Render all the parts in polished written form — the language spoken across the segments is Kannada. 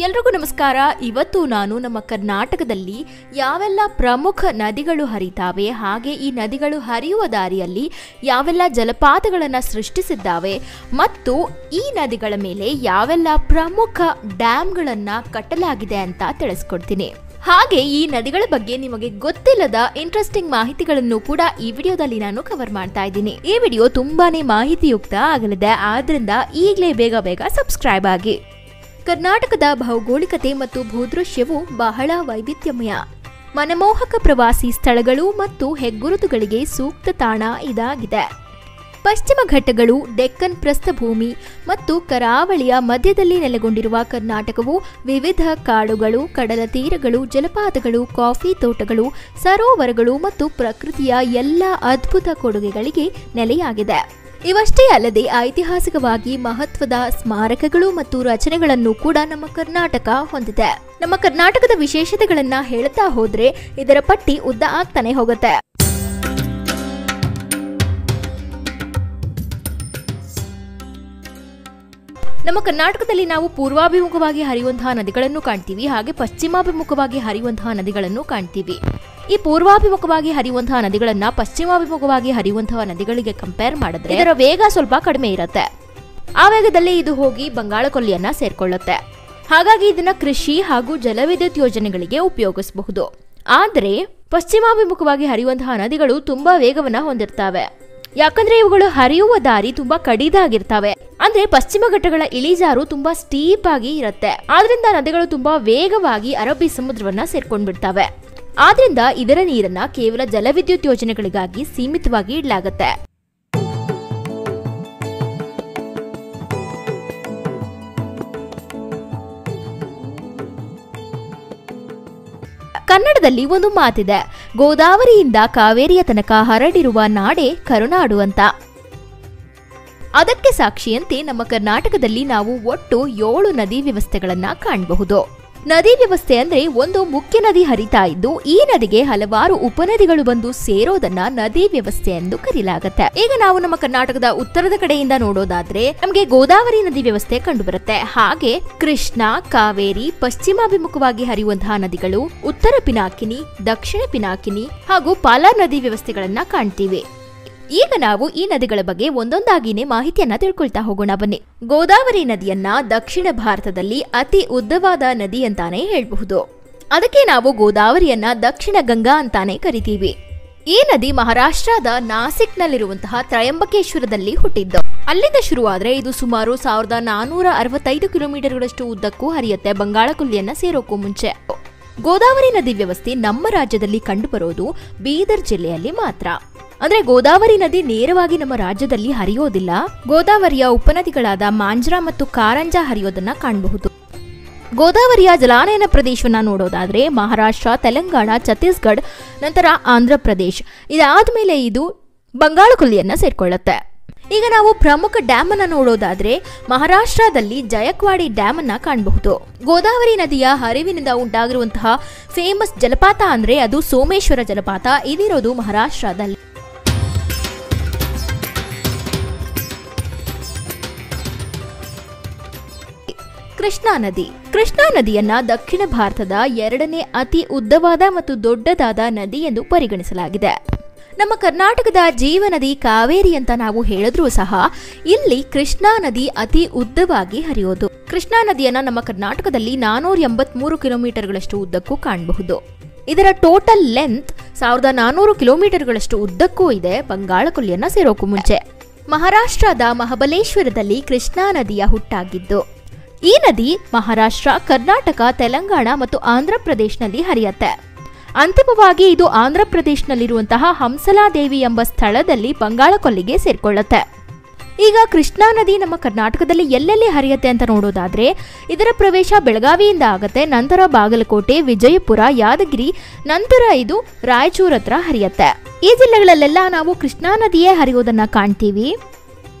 ಎಲ್ರಿಗೂ ನಮಸ್ಕಾರ. ಇವತ್ತು ನಾನು ನಮ್ಮ ಕರ್ನಾಟಕದಲ್ಲಿ ಯಾವೆಲ್ಲ ಪ್ರಮುಖ ನದಿಗಳು ಹರಿತಾವೆ, ಹಾಗೆ ಈ ನದಿಗಳು ಹರಿಯುವ ದಾರಿಯಲ್ಲಿ ಯಾವೆಲ್ಲ ಜಲಪಾತಗಳನ್ನು ಸೃಷ್ಟಿಸಿದ್ದಾವೆ ಮತ್ತು ಈ ನದಿಗಳ ಮೇಲೆ ಯಾವೆಲ್ಲ ಪ್ರಮುಖ ಡ್ಯಾಮ್ಗಳನ್ನು ಕಟ್ಟಲಾಗಿದೆ ಅಂತ ತಿಳಿಸ್ಕೊಡ್ತೀನಿ. ಹಾಗೆ ಈ ನದಿಗಳ ಬಗ್ಗೆ ನಿಮಗೆ ಗೊತ್ತಿಲ್ಲದ ಇಂಟ್ರೆಸ್ಟಿಂಗ್ ಮಾಹಿತಿಗಳನ್ನು ಕೂಡ ಈ ವಿಡಿಯೋದಲ್ಲಿ ನಾನು ಕವರ್ ಮಾಡ್ತಾ ಇದ್ದೀನಿ. ಈ ವಿಡಿಯೋ ತುಂಬಾನೇ ಮಾಹಿತಿಯುಕ್ತ ಆಗಲಿದೆ, ಆದ್ರಿಂದ ಈಗಲೇ ಬೇಗ ಸಬ್ಸ್ಕ್ರೈಬ್ ಆಗಿ. ಕರ್ನಾಟಕದ ಭೌಗೋಳಿಕತೆ ಮತ್ತು ಭೂದೃಶ್ಯವು ಬಹಳ ವೈವಿಧ್ಯಮಯ. ಮನಮೋಹಕ ಪ್ರವಾಸಿ ಸ್ಥಳಗಳು ಮತ್ತು ಹೆಗ್ಗುರುತುಗಳಿಗೆ ಸೂಕ್ತ ತಾಣ ಇದಾಗಿದೆ. ಪಶ್ಚಿಮ ಘಟ್ಟಗಳು, ಡೆಕ್ಕನ್ ಪ್ರಸ್ಥಭೂಮಿ ಮತ್ತು ಕರಾವಳಿಯ ಮಧ್ಯದಲ್ಲಿ ನೆಲೆಗೊಂಡಿರುವ ಕರ್ನಾಟಕವು ವಿವಿಧ ಕಾಡುಗಳು, ಕಡಲ ತೀರಗಳು, ಜಲಪಾತಗಳು, ಕಾಫಿ ತೋಟಗಳು, ಸರೋವರಗಳು ಮತ್ತು ಪ್ರಕೃತಿಯ ಎಲ್ಲ ಅದ್ಭುತ ಕೊಡುಗೆಗಳಿಗೆ ನೆಲೆಯಾಗಿದೆ. ಇವಷ್ಟೇ ಅಲ್ಲದೆ ಐತಿಹಾಸಿಕವಾಗಿ ಮಹತ್ವದ ಸ್ಮಾರಕಗಳು ಮತ್ತು ರಚನೆಗಳನ್ನು ಕೂಡ ನಮ್ಮ ಕರ್ನಾಟಕ ಹೊಂದಿದೆ. ನಮ್ಮ ಕರ್ನಾಟಕದ ವಿಶೇಷತೆಗಳನ್ನ ಹೇಳ್ತಾ ಹೋದ್ರೆ ಇದರ ಪಟ್ಟಿ ಉದ್ದ ಆಗ್ತಾನೆ ಹೋಗುತ್ತೆ. ನಮ್ಮ ಕರ್ನಾಟಕದಲ್ಲಿ ನಾವು ಪೂರ್ವಾಭಿಮುಖವಾಗಿ ಹರಿಯುವಂತಹ ನದಿಗಳನ್ನು ಕಾಣ್ತೀವಿ, ಹಾಗೆ ಪಶ್ಚಿಮಾಭಿಮುಖವಾಗಿ ಹರಿಯುವಂತಹ ನದಿಗಳನ್ನು ಕಾಣ್ತೀವಿ. ಈ ಪೂರ್ವಾಭಿಮುಖವಾಗಿ ಹರಿಯುವಂತಹ ನದಿಗಳನ್ನ ಪಶ್ಚಿಮಾಭಿಮುಖವಾಗಿ ಹರಿಯುವಂತಹ ನದಿಗಳಿಗೆ ಕಂಪೇರ್ ಮಾಡಿದ್ರೆ ಇದರ ವೇಗ ಸ್ವಲ್ಪ ಕಡಿಮೆ ಇರುತ್ತೆ. ಆ ವೇಗದಲ್ಲಿ ಇದು ಹೋಗಿ ಬಂಗಾಳ ಕೊಲ್ಲಿಯನ್ನ ಸೇರ್ಕೊಳ್ಳುತ್ತೆ. ಹಾಗಾಗಿ ಇದನ್ನ ಕೃಷಿ ಹಾಗೂ ಜಲವಿದ್ಯುತ್ ಯೋಜನೆಗಳಿಗೆ ಉಪಯೋಗಿಸಬಹುದು. ಆದರೆ ಪಶ್ಚಿಮಾಭಿಮುಖವಾಗಿ ಹರಿಯುವಂತಹ ನದಿಗಳು ತುಂಬಾ ವೇಗವನ್ನ ಹೊಂದಿರ್ತವೆ. ಯಾಕಂದ್ರೆ ಇವುಗಳು ಹರಿಯುವ ದಾರಿ ತುಂಬಾ ಕಡಿದಾಗಿರ್ತವೆ. ಅಂದ್ರೆ ಪಶ್ಚಿಮ ಘಟ್ಟಗಳ ಇಳಿಜಾರು ತುಂಬಾ ಸ್ಟೀಪ್ ಆಗಿ ಇರುತ್ತೆ. ಆದ್ರಿಂದ ನದಿಗಳು ತುಂಬಾ ವೇಗವಾಗಿ ಅರಬ್ಬಿ ಸಮುದ್ರವನ್ನ ಸೇರ್ಕೊಂಡ್ಬಿಡ್ತವೆ. ಆದ್ರಿಂದ ಇದರ ನೀರನ್ನ ಕೇವಲ ಜಲವಿದ್ಯುತ್ ಯೋಜನೆಗಳಿಗಾಗಿ ಸೀಮಿತವಾಗಿ ಇಡಲಾಗುತ್ತೆ. ಕನ್ನಡದಲ್ಲಿ ಒಂದು ಮಾತಿದೆ, ಗೋದಾವರಿಯಿಂದ ಕಾವೇರಿಯ ತನಕ ಹರಡಿರುವ ನಾಡೆ ಕರುನಾಡು ಅಂತ. ಅದಕ್ಕೆ ಸಾಕ್ಷಿಯಂತೆ ನಮ್ಮ ಕರ್ನಾಟಕದಲ್ಲಿ ನಾವು ಒಟ್ಟು 7 ನದಿ ವ್ಯವಸ್ಥೆಗಳನ್ನ ಕಾಣಬಹುದು. ನದಿ ವ್ಯವಸ್ಥೆ ಅಂದ್ರೆ ಒಂದು ಮುಖ್ಯ ನದಿ ಹರಿತಾ ಇದ್ದು ಈ ನದಿಗೆ ಹಲವಾರು ಉಪನದಿಗಳು ಬಂದು ಸೇರೋದನ್ನ ನದಿ ವ್ಯವಸ್ಥೆ ಎಂದು ಕರೆಯಲಾಗುತ್ತೆ. ಈಗ ನಾವು ನಮ್ಮ ಕರ್ನಾಟಕದ ಉತ್ತರದ ಕಡೆಯಿಂದ ನೋಡೋದಾದ್ರೆ ನಮಗೆ ಗೋದಾವರಿ ನದಿ ವ್ಯವಸ್ಥೆ ಕಂಡು ಬರುತ್ತೆ. ಹಾಗೆ ಕೃಷ್ಣ, ಕಾವೇರಿ, ಪಶ್ಚಿಮಾಭಿಮುಖವಾಗಿ ಹರಿಯುವಂತಹ ನದಿಗಳು, ಉತ್ತರ ಪಿನಾಕಿನಿ, ದಕ್ಷಿಣ ಪಿನಾಕಿನಿ ಹಾಗೂ ಪಾಲಾ ನದಿ ವ್ಯವಸ್ಥೆಗಳನ್ನ ಕಾಣ್ತೀವಿ. ಈಗ ನಾವು ಈ ನದಿಗಳ ಬಗ್ಗೆ ಒಂದೊಂದಾಗಿನೇ ಮಾಹಿತಿಯನ್ನ ತಿಳ್ಕೊಳ್ತಾ ಹೋಗೋಣ ಬನ್ನಿ. ಗೋದಾವರಿ ನದಿಯನ್ನ ದಕ್ಷಿಣ ಭಾರತದಲ್ಲಿ ಅತಿ ಉದ್ದವಾದ ನದಿ ಅಂತಾನೆ ಹೇಳಬಹುದು. ಅದಕ್ಕೆ ನಾವು ಗೋದಾವರಿಯನ್ನ ದಕ್ಷಿಣ ಗಂಗಾ ಅಂತಾನೆ ಕರಿತೀವಿ. ಈ ನದಿ ಮಹಾರಾಷ್ಟ್ರದ ನಾಸಿಕ್ನಲ್ಲಿರುವಂತಹ ತ್ರಯಂಬಕೇಶ್ವರದಲ್ಲಿ ಹುಟ್ಟಿದ್ದು. ಅಲ್ಲಿಂದ ಶುರುವಾದ್ರೆ ಇದು ಸುಮಾರು 1465 ಕಿಲೋಮೀಟರ್ಗಳಷ್ಟು ಉದ್ದಕ್ಕೂ ಹರಿಯುತ್ತೆ, ಬಂಗಾಳ ಕೊಲ್ಲಿಯನ್ನ ಸೇರೋಕ್ಕೂ ಮುಂಚೆ. ಗೋದಾವರಿ ನದಿ ವ್ಯವಸ್ಥೆ ನಮ್ಮ ರಾಜ್ಯದಲ್ಲಿ ಕಂಡುಬರೋದು ಬೀದರ್ ಜಿಲ್ಲೆಯಲ್ಲಿ ಮಾತ್ರ. ಅಂದ್ರೆ ಗೋದಾವರಿ ನದಿ ನೇರವಾಗಿ ನಮ್ಮ ರಾಜ್ಯದಲ್ಲಿ ಹರಿಯೋದಿಲ್ಲ. ಗೋದಾವರಿಯ ಉಪನದಿಗಳಾದ ಮಾಂಜ್ರಾ ಮತ್ತು ಕಾರಂಜಾ ಹರಿಯೋದನ್ನ ಕಾಣಬಹುದು. ಗೋದಾವರಿಯ ಜಲಾನಯನ ಪ್ರದೇಶವನ್ನ ನೋಡೋದಾದ್ರೆ ಮಹಾರಾಷ್ಟ್ರ, ತೆಲಂಗಾಣ, ಛತ್ತೀಸ್ಗಢ, ನಂತರ ಆಂಧ್ರ ಪ್ರದೇಶ್, ಇದಾದ್ಮೇಲೆ ಇದು ಬಂಗಾಳ ಕೊಲ್ಲಿಯನ್ನ ಸೇರ್ಕೊಳ್ಳುತ್ತೆ. ಈಗ ನಾವು ಪ್ರಮುಖ ಡ್ಯಾಮ್ ಅನ್ನ ನೋಡೋದಾದ್ರೆ ಮಹಾರಾಷ್ಟ್ರದಲ್ಲಿ ಜಯಕ್ವಾಡಿ ಡ್ಯಾಮ್ ಅನ್ನ ಕಾಣಬಹುದು. ಗೋದಾವರಿ ನದಿಯ ಹರಿವಿನಿಂದ ಉಂಟಾಗಿರುವಂತಹ ಫೇಮಸ್ ಜಲಪಾತ ಅಂದ್ರೆ ಅದು ಸೋಮೇಶ್ವರ ಜಲಪಾತ. ಇದಿರೋದು ಮಹಾರಾಷ್ಟ್ರದಲ್ಲಿ. ಕೃಷ್ಣಾ ನದಿಯನ್ನ ದಕ್ಷಿಣ ಭಾರತದ 2ನೇ ಅತಿ ಉದ್ದವಾದ ಮತ್ತು ದೊಡ್ಡದಾದ ನದಿ ಎಂದು ಪರಿಗಣಿಸಲಾಗಿದೆ. ನಮ್ಮ ಕರ್ನಾಟಕದ ಜೀವನದಿ ಕಾವೇರಿ ಅಂತ ನಾವು ಹೇಳಿದ್ರೂ ಸಹ ಇಲ್ಲಿ ಕೃಷ್ಣಾ ನದಿ ಅತಿ ಉದ್ದವಾಗಿ ಹರಿಯೋದು. ಕೃಷ್ಣಾ ನದಿಯನ್ನ ನಮ್ಮ ಕರ್ನಾಟಕದಲ್ಲಿ 483 ಕಿಲೋಮೀಟರ್ಗಳಷ್ಟು ಉದ್ದಕ್ಕೂ ಕಾಣಬಹುದು. ಇದರ ಟೋಟಲ್ ಲೆಂತ್ 1400 ಕಿಲೋಮೀಟರ್ಗಳಷ್ಟು ಉದ್ದಕ್ಕೂ ಇದೆ, ಬಂಗಾಳ ಕೊಲ್ಲಿಯನ್ನ ಸೇರೋಕ್ಕೂ ಮುಂಚೆ. ಮಹಾರಾಷ್ಟ್ರದ ಮಹಾಬಲೇಶ್ವರದಲ್ಲಿ ಕೃಷ್ಣಾ ನದಿಯ ಹುಟ್ಟಾಗಿದ್ದು. ಈ ನದಿ ಮಹಾರಾಷ್ಟ್ರ, ಕರ್ನಾಟಕ, ತೆಲಂಗಾಣ ಮತ್ತು ಆಂಧ್ರ ಪ್ರದೇಶನಲ್ಲಿ ಹರಿಯುತ್ತೆ. ಅಂತಿಮವಾಗಿ ಇದು ಆಂಧ್ರ ಪ್ರದೇಶನಲ್ಲಿರುವಂತಹ ಹಂಸಲಾದೇವಿ ಎಂಬ ಸ್ಥಳದಲ್ಲಿ ಬಂಗಾಳ ಕೊಲ್ಲಿಗೆ ಸೇರ್ಕೊಳ್ಳುತ್ತೆ. ಈಗ ಕೃಷ್ಣಾ ನದಿ ನಮ್ಮ ಕರ್ನಾಟಕದಲ್ಲಿ ಎಲ್ಲೆಲ್ಲಿ ಹರಿಯುತ್ತೆ ಅಂತ ನೋಡೋದಾದ್ರೆ ಇದರ ಪ್ರವೇಶ ಬೆಳಗಾವಿಯಿಂದ ಆಗುತ್ತೆ, ನಂತರ ಬಾಗಲಕೋಟೆ, ವಿಜಯಪುರ, ಯಾದಗಿರಿ, ನಂತರ ಇದು ರಾಯಚೂರ್ ಹತ್ರ ಹರಿಯುತ್ತೆ. ಈ ಜಿಲ್ಲೆಗಳಲ್ಲೆಲ್ಲ ನಾವು ಕೃಷ್ಣಾ ನದಿಯೇ ಹರಿಯೋದನ್ನ ಕಾಣ್ತೀವಿ.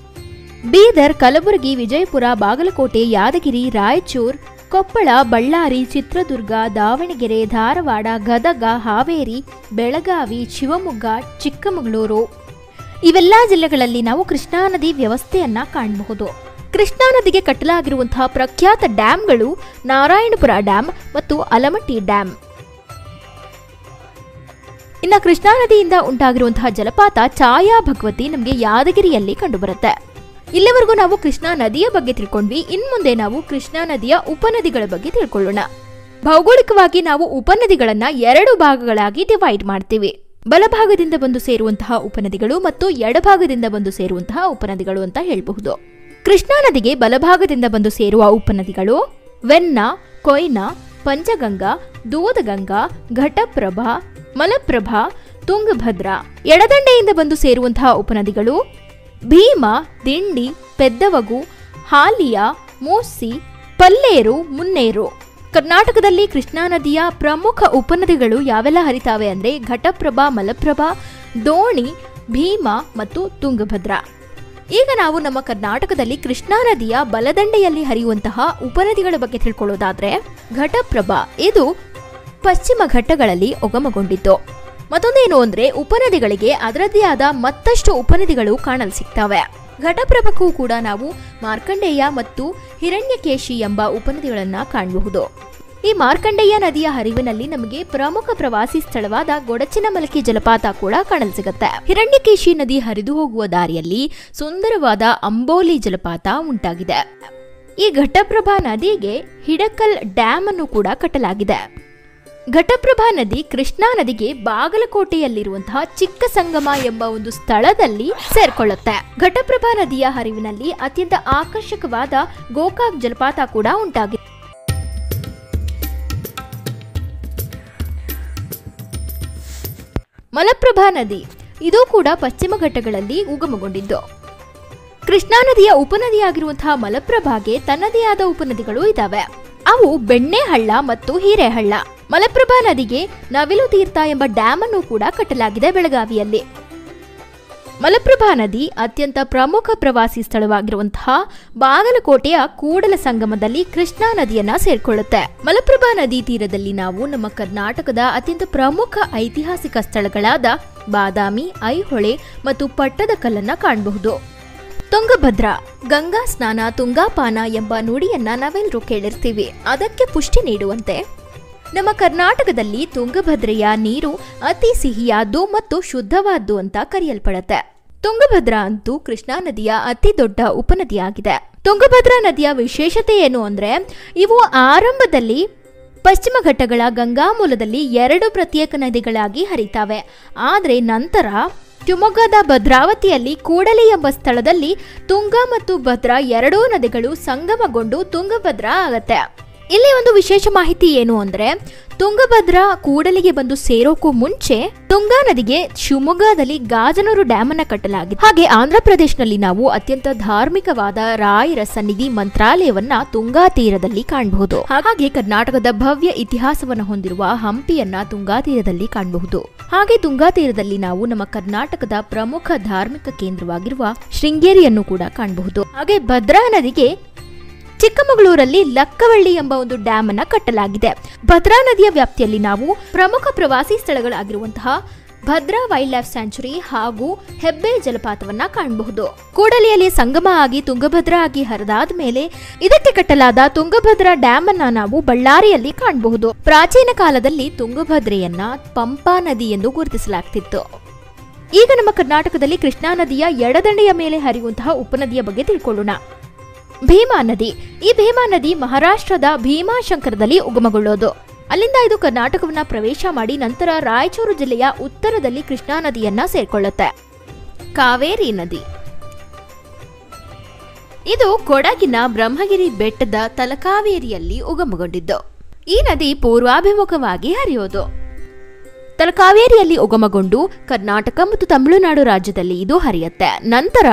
ಬೀದರ್, ಕಲಬುರಗಿ, ವಿಜಯಪುರ, ಬಾಗಲಕೋಟೆ, ಯಾದಗಿರಿ, ರಾಯಚೂರ್, ಕೊಪ್ಪಳ, ಬಳ್ಳಾರಿ, ಚಿತ್ರದುರ್ಗ, ದಾವಣಗೆರೆ, ಧಾರವಾಡ, ಗದಗ, ಹಾವೇರಿ, ಬೆಳಗಾವಿ, ಶಿವಮೊಗ್ಗ, ಚಿಕ್ಕಮಗಳೂರು ಇವೆಲ್ಲ ಜಿಲ್ಲೆಗಳಲ್ಲಿ ನಾವು ಕೃಷ್ಣಾ ನದಿ ವ್ಯವಸ್ಥೆಯನ್ನ ಕಾಣಬಹುದು. ಕೃಷ್ಣಾ ನದಿಗೆ ಕಟ್ಟಲಾಗಿರುವಂತಹ ಪ್ರಖ್ಯಾತ ಡ್ಯಾಂಗಳು ನಾರಾಯಣಪುರ ಡ್ಯಾಂ ಮತ್ತು ಅಲಮಟ್ಟಿ ಡ್ಯಾಂ. ಇನ್ನು ಕೃಷ್ಣಾ ನದಿಯಿಂದ ಉಂಟಾಗಿರುವಂತಹ ಜಲಪಾತ ಛಾಯಾ ಭಗವತಿ ನಮಗೆ ಯಾದಗಿರಿಯಲ್ಲಿ ಕಂಡುಬರುತ್ತೆ. ಇಲ್ಲಿವರೆಗೂ ನಾವು ಕೃಷ್ಣಾ ನದಿಯ ಬಗ್ಗೆ ತಿಳ್ಕೊಂಡ್ವಿ. ಇನ್ಮುಂದೆ ನಾವು ಕೃಷ್ಣಾ ನದಿಯ ಉಪನದಿಗಳ ಬಗ್ಗೆ ತಿಳ್ಕೊಳ್ಳೋಣ. ಭೌಗೋಳಿಕವಾಗಿ ನಾವು ಉಪನದಿಗಳನ್ನ 2 ಭಾಗಗಳಾಗಿ ಡಿವೈಡ್ ಮಾಡ್ತೀವಿ. ಬಲಭಾಗದಿಂದ ಬಂದು ಸೇರುವಂತಹ ಉಪನದಿಗಳು ಮತ್ತು ಎಡಭಾಗದಿಂದ ಬಂದು ಸೇರುವಂತಹ ಉಪನದಿಗಳು ಅಂತ ಹೇಳಬಹುದು. ಕೃಷ್ಣಾ ನದಿಗೆ ಬಲಭಾಗದಿಂದ ಬಂದು ಸೇರುವ ಉಪನದಿಗಳು ವೆನ್ನ, ಕೊಯ್ನಾ, ಪಂಚಗಂಗಾ, ದೂದಗಂಗಾ, ಘಟಪ್ರಭಾ, ಮಲಪ್ರಭಾ, ತುಂಗಭದ್ರಾ. ಎಡದಂಡೆಯಿಂದ ಬಂದು ಸೇರುವಂತಹ ಉಪನದಿಗಳು ಭೀಮಾ, ದಿಂಡಿ, ಪೆದ್ದವಗು, ಹಾಲಿಯಾ, ಮೂಸಿ, ಪಲ್ಲೇರು, ಮುನ್ನೇರು. ಕರ್ನಾಟಕದಲ್ಲಿ ಕೃಷ್ಣಾ ನದಿಯ ಪ್ರಮುಖ ಉಪನದಿಗಳು ಯಾವೆಲ್ಲ ಹರಿತಾವೆ ಅಂದ್ರೆ ಘಟಪ್ರಭಾ, ಮಲಪ್ರಭಾ, ದೋಣಿ, ಭೀಮಾ ಮತ್ತು ತುಂಗಭದ್ರಾ. ಈಗ ನಾವು ನಮ್ಮ ಕರ್ನಾಟಕದಲ್ಲಿ ಕೃಷ್ಣಾ ನದಿಯ ಬಲದಂಡೆಯಲ್ಲಿ ಹರಿಯುವಂತಹ ಉಪನದಿಗಳ ಬಗ್ಗೆ ತಿಳ್ಕೊಳ್ಳೋದಾದ್ರೆ ಘಟಪ್ರಭಾ ಇದು ಪಶ್ಚಿಮ ಘಟ್ಟಗಳಲ್ಲಿ ಉಗಮಗೊಂಡಿತ್ತು. ಮತ್ತೊಂದೇನು ಅಂದ್ರೆ ಉಪನದಿಗಳಿಗೆ ಅದರದ್ದೇ ಆದ ಮತ್ತಷ್ಟು ಉಪನದಿಗಳು ಕಾಣಲು ಸಿಗ್ತವೆ. ಘಟಪ್ರಭಕ್ಕೂ ಕೂಡ ನಾವು ಮಾರ್ಕಂಡೇಯ ಮತ್ತು ಹಿರಣ್ಯಕೇಶಿ ಎಂಬ ಉಪನದಿಗಳನ್ನ ಕಾಣಬಹುದು. ಈ ಮಾರ್ಕಂಡೇಯ ನದಿಯ ಹರಿವಿನಲ್ಲಿ ನಮಗೆ ಪ್ರಮುಖ ಪ್ರವಾಸಿ ಸ್ಥಳವಾದ ಗೊಡಚಿನಮಲಕಿ ಜಲಪಾತ ಕೂಡ ಕಾಣಲು ಸಿಗುತ್ತೆ. ಹಿರಣ್ಯಕೇಶಿ ನದಿ ಹರಿದು ಹೋಗುವ ದಾರಿಯಲ್ಲಿ ಸುಂದರವಾದ ಅಂಬೋಲಿ ಜಲಪಾತ ಉಂಟಾಗಿದೆ. ಈ ಘಟಪ್ರಭಾ ನದಿಗೆ ಹಿಡಕಲ್ ಡ್ಯಾಮ್ ಅನ್ನು ಕೂಡ ಕಟ್ಟಲಾಗಿದೆ. ಘಟಪ್ರಭಾ ನದಿ ಕೃಷ್ಣಾ ನದಿಗೆ ಬಾಗಲಕೋಟೆಯಲ್ಲಿರುವಂತಹ ಚಿಕ್ಕ ಸಂಗಮ ಎಂಬ ಒಂದು ಸ್ಥಳದಲ್ಲಿ ಸೇರ್ಕೊಳ್ಳುತ್ತೆ. ಘಟಪ್ರಭಾ ನದಿಯ ಹರಿವಿನಲ್ಲಿ ಅತ್ಯಂತ ಆಕರ್ಷಕವಾದ ಗೋಕಾಕ್ ಜಲಪಾತ ಕೂಡ ಉಂಟಾಗಿದೆ. ಮಲಪ್ರಭಾ ನದಿ ಇದು ಕೂಡ ಪಶ್ಚಿಮ ಘಟ್ಟಗಳಲ್ಲಿ ಉಗಮಗೊಂಡಿದ್ದು. ಕೃಷ್ಣಾ ನದಿಯ ಉಪನದಿಯಾಗಿರುವಂತಹ ಮಲಪ್ರಭಾಗೆ ತನ್ನದೇ ಆದ ಉಪನದಿಗಳು ಇದ್ದಾವೆ. ಅವು ಬೆಣ್ಣೆಹಳ್ಳ ಮತ್ತು ಹಿರೇಹಳ್ಳ. ಮಲಪ್ರಭಾ ನದಿಗೆ ನವಿಲು ತೀರ್ಥ ಎಂಬ ಡ್ಯಾಮ್ ಅನ್ನು ಕೂಡ ಕಟ್ಟಲಾಗಿದೆ ಬೆಳಗಾವಿಯಲ್ಲಿ. ಮಲಪ್ರಭಾ ನದಿ ಅತ್ಯಂತ ಪ್ರಮುಖ ಪ್ರವಾಸಿ ಸ್ಥಳವಾಗಿರುವಂತಹ ಬಾಗಲಕೋಟೆಯ ಕೂಡಲ ಸಂಗಮದಲ್ಲಿ ಕೃಷ್ಣಾ ನದಿಯನ್ನ ಸೇರ್ಕೊಳ್ಳುತ್ತೆ. ಮಲಪ್ರಭಾ ನದಿ ತೀರದಲ್ಲಿ ನಾವು ನಮ್ಮ ಕರ್ನಾಟಕದ ಅತ್ಯಂತ ಪ್ರಮುಖ ಐತಿಹಾಸಿಕ ಸ್ಥಳಗಳಾದ ಬಾದಾಮಿ, ಐಹೊಳೆ ಮತ್ತು ಪಟ್ಟದಕಲ್ಲನ್ನ ಕಾಣಬಹುದು. ತುಂಗಭದ್ರಾ, ಗಂಗಾ ಸ್ನಾನ ತುಂಗಾಪಾನ ಎಂಬ ನುಡಿಯನ್ನ ನಾವೆಲ್ಲರೂ ಕೇಳಿರ್ತೀವಿ. ಅದಕ್ಕೆ ಪುಷ್ಟಿ ನೀಡುವಂತೆ ನಮ್ಮ ಕರ್ನಾಟಕದಲ್ಲಿ ತುಂಗಭದ್ರೆಯ ನೀರು ಅತಿ ಸಿಹಿಯಾದ್ದು ಮತ್ತು ಶುದ್ಧವಾದ್ದು ಅಂತ ಕರೆಯಲ್ಪಡುತ್ತೆ. ತುಂಗಭದ್ರಾ ಅಂತೂ ಕೃಷ್ಣಾ ನದಿಯ ಅತಿ ದೊಡ್ಡ ಉಪನದಿಯಾಗಿದೆ. ತುಂಗಭದ್ರಾ ನದಿಯ ವಿಶೇಷತೆ ಏನು ಅಂದ್ರೆ ಇವು ಆರಂಭದಲ್ಲಿ ಪಶ್ಚಿಮ ಘಟ್ಟಗಳ ಗಂಗಾ ಮೂಲದಲ್ಲಿ 2 ಪ್ರತ್ಯೇಕ ನದಿಗಳಾಗಿ ಹರಿತಾವೆ. ಆದರೆ ನಂತರ ಶಿವಮೊಗ್ಗದ ಭದ್ರಾವತಿಯಲ್ಲಿ ಕೂಡಲಿ ಎಂಬ ಸ್ಥಳದಲ್ಲಿ ತುಂಗಾ ಮತ್ತು ಭದ್ರಾ 2 ನದಿಗಳು ಸಂಗಮಗೊಂಡು ತುಂಗಭದ್ರಾ ಆಗತ್ತೆ. ಇಲ್ಲಿ ಒಂದು ವಿಶೇಷ ಮಾಹಿತಿ ಏನು ಅಂದ್ರೆ ತುಂಗಭದ್ರಾ ಕೂಡಲಿಗೆ ಬಂದು ಸೇರೋಕ್ಕೂ ಮುಂಚೆ ತುಂಗಾ ನದಿಗೆ ಶಿವಮೊಗ್ಗದಲ್ಲಿ ಗಾಜನೂರು ಡ್ಯಾಮ್ ಅನ್ನ ಕಟ್ಟಲಾಗಿದೆ. ಹಾಗೆ ಆಂಧ್ರ ಪ್ರದೇಶನಲ್ಲಿ ನಾವು ಅತ್ಯಂತ ಧಾರ್ಮಿಕವಾದ ರಾಯರ ಸನ್ನಿಧಿ ಮಂತ್ರಾಲಯವನ್ನ ತುಂಗಾ ತೀರದಲ್ಲಿ ಕಾಣಬಹುದು. ಹಾಗೆ ಕರ್ನಾಟಕದ ಭವ್ಯ ಇತಿಹಾಸವನ್ನು ಹೊಂದಿರುವ ಹಂಪಿಯನ್ನ ತುಂಗಾ ತೀರದಲ್ಲಿ ಕಾಣಬಹುದು. ಹಾಗೆ ತುಂಗಾ ತೀರದಲ್ಲಿ ನಾವು ನಮ್ಮ ಕರ್ನಾಟಕದ ಪ್ರಮುಖ ಧಾರ್ಮಿಕ ಕೇಂದ್ರವಾಗಿರುವ ಶೃಂಗೇರಿಯನ್ನು ಕೂಡ ಕಾಣಬಹುದು. ಹಾಗೆ ಭದ್ರಾ ನದಿಗೆ ಚಿಕ್ಕಮಗಳೂರಲ್ಲಿ ಲಕ್ಕವಳ್ಳಿ ಎಂಬ ಒಂದು ಡ್ಯಾಮ್ ಅನ್ನ ಕಟ್ಟಲಾಗಿದೆ. ಭದ್ರಾ ನದಿಯ ವ್ಯಾಪ್ತಿಯಲ್ಲಿ ನಾವು ಪ್ರಮುಖ ಪ್ರವಾಸಿ ಸ್ಥಳಗಳಾಗಿರುವಂತಹ ಭದ್ರಾ ವೈಲ್ಡ್ ಲೈಫ್ ಸ್ಯಾಂಚುರಿ ಹಾಗೂ ಹೆಬ್ಬೆ ಜಲಪಾತವನ್ನ ಕಾಣಬಹುದು. ಕೂಡಲಿಯಲ್ಲಿ ಸಂಗಮ ಆಗಿ ತುಂಗಭದ್ರಾ ಆಗಿ ಹರಿದಾದ ಮೇಲೆ ಇದಕ್ಕೆ ಕಟ್ಟಲಾದ ತುಂಗಭದ್ರಾ ಡ್ಯಾಮ್ ಅನ್ನ ನಾವು ಬಳ್ಳಾರಿಯಲ್ಲಿ ಕಾಣಬಹುದು. ಪ್ರಾಚೀನ ಕಾಲದಲ್ಲಿ ತುಂಗಭದ್ರೆಯನ್ನ ಪಂಪಾ ನದಿ ಎಂದು ಗುರುತಿಸಲಾಗ್ತಿತ್ತು. ಈಗ ನಮ್ಮ ಕರ್ನಾಟಕದಲ್ಲಿ ಕೃಷ್ಣಾ ನದಿಯ ಎಡದಂಡೆಯ ಮೇಲೆ ಹರಿಯುವಂತಹ ಉಪನದಿಯ ಬಗ್ಗೆ ತಿಳ್ಕೊಳ್ಳೋಣ. ಭೀಮಾ ನದಿ. ಈ ಭೀಮಾ ನದಿ ಮಹಾರಾಷ್ಟ್ರದ ಭೀಮಾಶಂಕರದಲ್ಲಿ ಉಗಮಗೊಳ್ಳೋದು. ಅಲ್ಲಿಂದ ಇದು ಕರ್ನಾಟಕವನ್ನ ಪ್ರವೇಶ ಮಾಡಿ ನಂತರ ರಾಯಚೂರು ಜಿಲ್ಲೆಯ ಉತ್ತರದಲ್ಲಿ ಕೃಷ್ಣಾ ನದಿಯನ್ನ ಸೇರ್ಕೊಳ್ಳುತ್ತೆ. ಕಾವೇರಿ ನದಿ ಇದು ಕೊಡಗಿನ ಬ್ರಹ್ಮಗಿರಿ ಬೆಟ್ಟದ ತಲಕಾವೇರಿಯಲ್ಲಿ ಉಗಮಗೊಂಡಿದ್ದು. ಈ ನದಿ ಪೂರ್ವಾಭಿಮುಖವಾಗಿ ಹರಿಯೋದು. ತಲಕಾವೇರಿಯಲ್ಲಿ ಉಗಮಗೊಂಡು ಕರ್ನಾಟಕ ಮತ್ತು ತಮಿಳುನಾಡು ರಾಜ್ಯದಲ್ಲಿ ಇದು ಹರಿಯುತ್ತೆ. ನಂತರ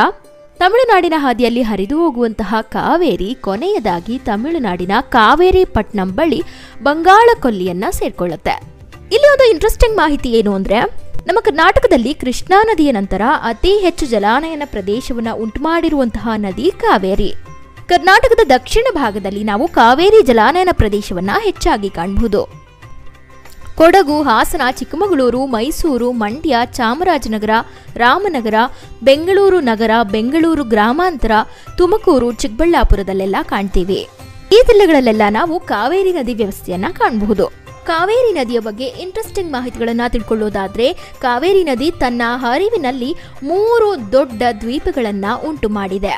ತಮಿಳುನಾಡಿನ ಹಾದಿಯಲ್ಲಿ ಹರಿದು ಹೋಗುವಂತಹ ಕಾವೇರಿ ಕೊನೆಯದಾಗಿ ತಮಿಳುನಾಡಿನ ಕಾವೇರಿ ಪಟ್ನಂ ಬಳಿ ಬಂಗಾಳ ಕೊಲ್ಲಿಯನ್ನ ಸೇರ್ಕೊಳ್ಳುತ್ತೆ. ಇಲ್ಲಿ ಒಂದು ಇಂಟ್ರೆಸ್ಟಿಂಗ್ ಮಾಹಿತಿ ಏನು ಅಂದ್ರೆ ನಮ್ಮ ಕರ್ನಾಟಕದಲ್ಲಿ ಕೃಷ್ಣಾ ನದಿಯ ನಂತರ ಅತಿ ಹೆಚ್ಚು ಜಲಾನಯನ ಪ್ರದೇಶವನ್ನ ಉಂಟುಮಾಡಿರುವಂತಹ ನದಿ ಕಾವೇರಿ. ಕರ್ನಾಟಕದ ದಕ್ಷಿಣ ಭಾಗದಲ್ಲಿ ನಾವು ಕಾವೇರಿ ಜಲಾನಯನ ಪ್ರದೇಶವನ್ನ ಹೆಚ್ಚಾಗಿ ಕಾಣಬಹುದು. ಕೊಡಗು, ಹಾಸನ, ಚಿಕ್ಕಮಗಳೂರು, ಮೈಸೂರು, ಮಂಡ್ಯ, ಚಾಮರಾಜನಗರ, ರಾಮನಗರ, ಬೆಂಗಳೂರು ನಗರ, ಬೆಂಗಳೂರು ಗ್ರಾಮಾಂತರ, ತುಮಕೂರು, ಚಿಕ್ಕಬಳ್ಳಾಪುರದಲ್ಲೆಲ್ಲ ಕಾಣ್ತೀವಿ. ಈ ಜಿಲ್ಲೆಗಳಲ್ಲೆಲ್ಲ ನಾವು ಕಾವೇರಿ ನದಿ ವ್ಯವಸ್ಥೆಯನ್ನ ಕಾಣಬಹುದು. ಕಾವೇರಿ ನದಿಯ ಬಗ್ಗೆ ಇಂಟ್ರೆಸ್ಟಿಂಗ್ ಮಾಹಿತಿಗಳನ್ನ ತಿಳ್ಕೊಳ್ಳೋದಾದ್ರೆ, ಕಾವೇರಿ ನದಿ ತನ್ನ ಹರಿವಿನಲ್ಲಿ 3 ದೊಡ್ಡ ದ್ವೀಪಗಳನ್ನ ಉಂಟು ಮಾಡಿದೆ.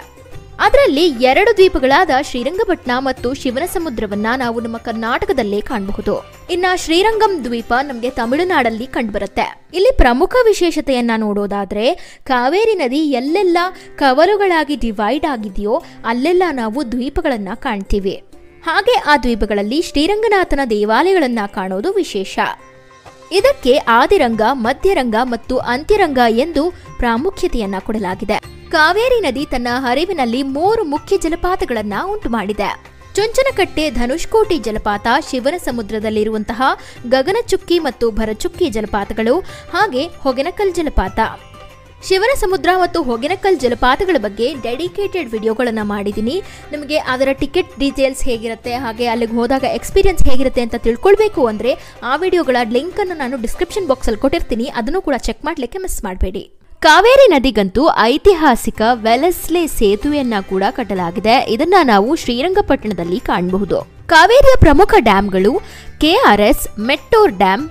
ಅದರಲ್ಲಿ 2 ದ್ವೀಪಗಳಾದ ಶ್ರೀರಂಗಪಟ್ಟಣ ಮತ್ತು ಶಿವನಸಮುದ್ರವನ್ನ ನಾವು ನಮ್ಮ ಕರ್ನಾಟಕದಲ್ಲೇ ಕಾಣಬಹುದು. ಇನ್ನ ಶ್ರೀರಂಗಂ ದ್ವೀಪ ನಮಗೆ ತಮಿಳುನಾಡಲ್ಲಿ ಕಂಡುಬರುತ್ತೆ. ಇಲ್ಲಿ ಪ್ರಮುಖ ವಿಶೇಷತೆಯನ್ನ ನೋಡೋದಾದ್ರೆ, ಕಾವೇರಿ ನದಿ ಎಲ್ಲೆಲ್ಲ ಕವಲುಗಳಾಗಿ ಡಿವೈಡ್ ಆಗಿದೆಯೋ ಅಲ್ಲೆಲ್ಲ ನಾವು ದ್ವೀಪಗಳನ್ನ ಕಾಣ್ತೀವಿ. ಹಾಗೆ ಆ ದ್ವೀಪಗಳಲ್ಲಿ ಶ್ರೀರಂಗನಾಥನ ದೇವಾಲಯಗಳನ್ನ ಕಾಣೋದು ವಿಶೇಷ. ಇದಕ್ಕೆ ಆದಿರಂಗ, ಮಧ್ಯರಂಗ ಮತ್ತು ಅಂತ್ಯರಂಗ ಎಂದು ಪ್ರಾಮುಖ್ಯತೆಯನ್ನ ಕೊಡಲಾಗಿದೆ. ಕಾವೇರಿ ನದಿ ತನ್ನ ಹರಿವಿನಲ್ಲಿ 3 ಮುಖ್ಯ ಜಲಪಾತಗಳನ್ನ ಉಂಟು ಮಾಡಿದೆ. ಚುಂಚನಕಟ್ಟೆ ಧನುಷ್ಕೋಟಿ ಜಲಪಾತ, ಶಿವನ ಸಮುದ್ರದಲ್ಲಿರುವಂತಹ ಗಗನಚುಕ್ಕಿ ಮತ್ತು ಭರಚುಕ್ಕಿ ಜಲಪಾತಗಳು, ಹಾಗೆ ಹೊಗೆನಕಲ್ ಜಲಪಾತ. ಶಿವನ ಸಮುದ್ರ ಮತ್ತು ಹೊಗೆನಕಲ್ ಜಲಪಾತಗಳ ಬಗ್ಗೆ ಡೆಡಿಕೇಟೆಡ್ ವಿಡಿಯೋಗಳನ್ನು ಮಾಡಿದ್ದೀನಿ. ನಿಮಗೆ ಅದರ ಟಿಕೆಟ್ ಡೀಟೇಲ್ಸ್ ಹೇಗಿರುತ್ತೆ, ಹಾಗೆ ಅಲ್ಲಿಗೆ ಹೋದಾಗ ಎಕ್ಸ್ಪೀರಿಯನ್ಸ್ ಹೇಗಿರುತ್ತೆ ಅಂತ ತಿಳ್ಕೊಳ್ಬೇಕು ಅಂದರೆ ಆ ವಿಡಿಯೋಗಳ ಲಿಂಕನ್ನು ನಾನು ಡಿಸ್ಕ್ರಿಪ್ಷನ್ ಬಾಕ್ಸಲ್ಲಿ ಕೊಟ್ಟಿರ್ತೀನಿ. ಅದನ್ನು ಕೂಡ ಚೆಕ್ ಮಾಡಲಿಕ್ಕೆ ಮಿಸ್ ಮಾಡಬೇಡಿ. ಕಾವೇರಿ ನದಿಗಂತೂ ಐತಿಹಾಸಿಕ ವೆಲೆಸ್ಲೆ ಸೇತುವೆಯನ್ನ ಕೂಡ ಕಟ್ಟಲಾಗಿದೆ. ಇದನ್ನ ನಾವು ಶ್ರೀರಂಗಪಟ್ಟಣದಲ್ಲಿ ಕಾಣಬಹುದು. ಕಾವೇರಿಯ ಪ್ರಮುಖ ಡ್ಯಾಂಗಳು KRS, ಮೆಟ್ಟೂರ್ ಡ್ಯಾಂ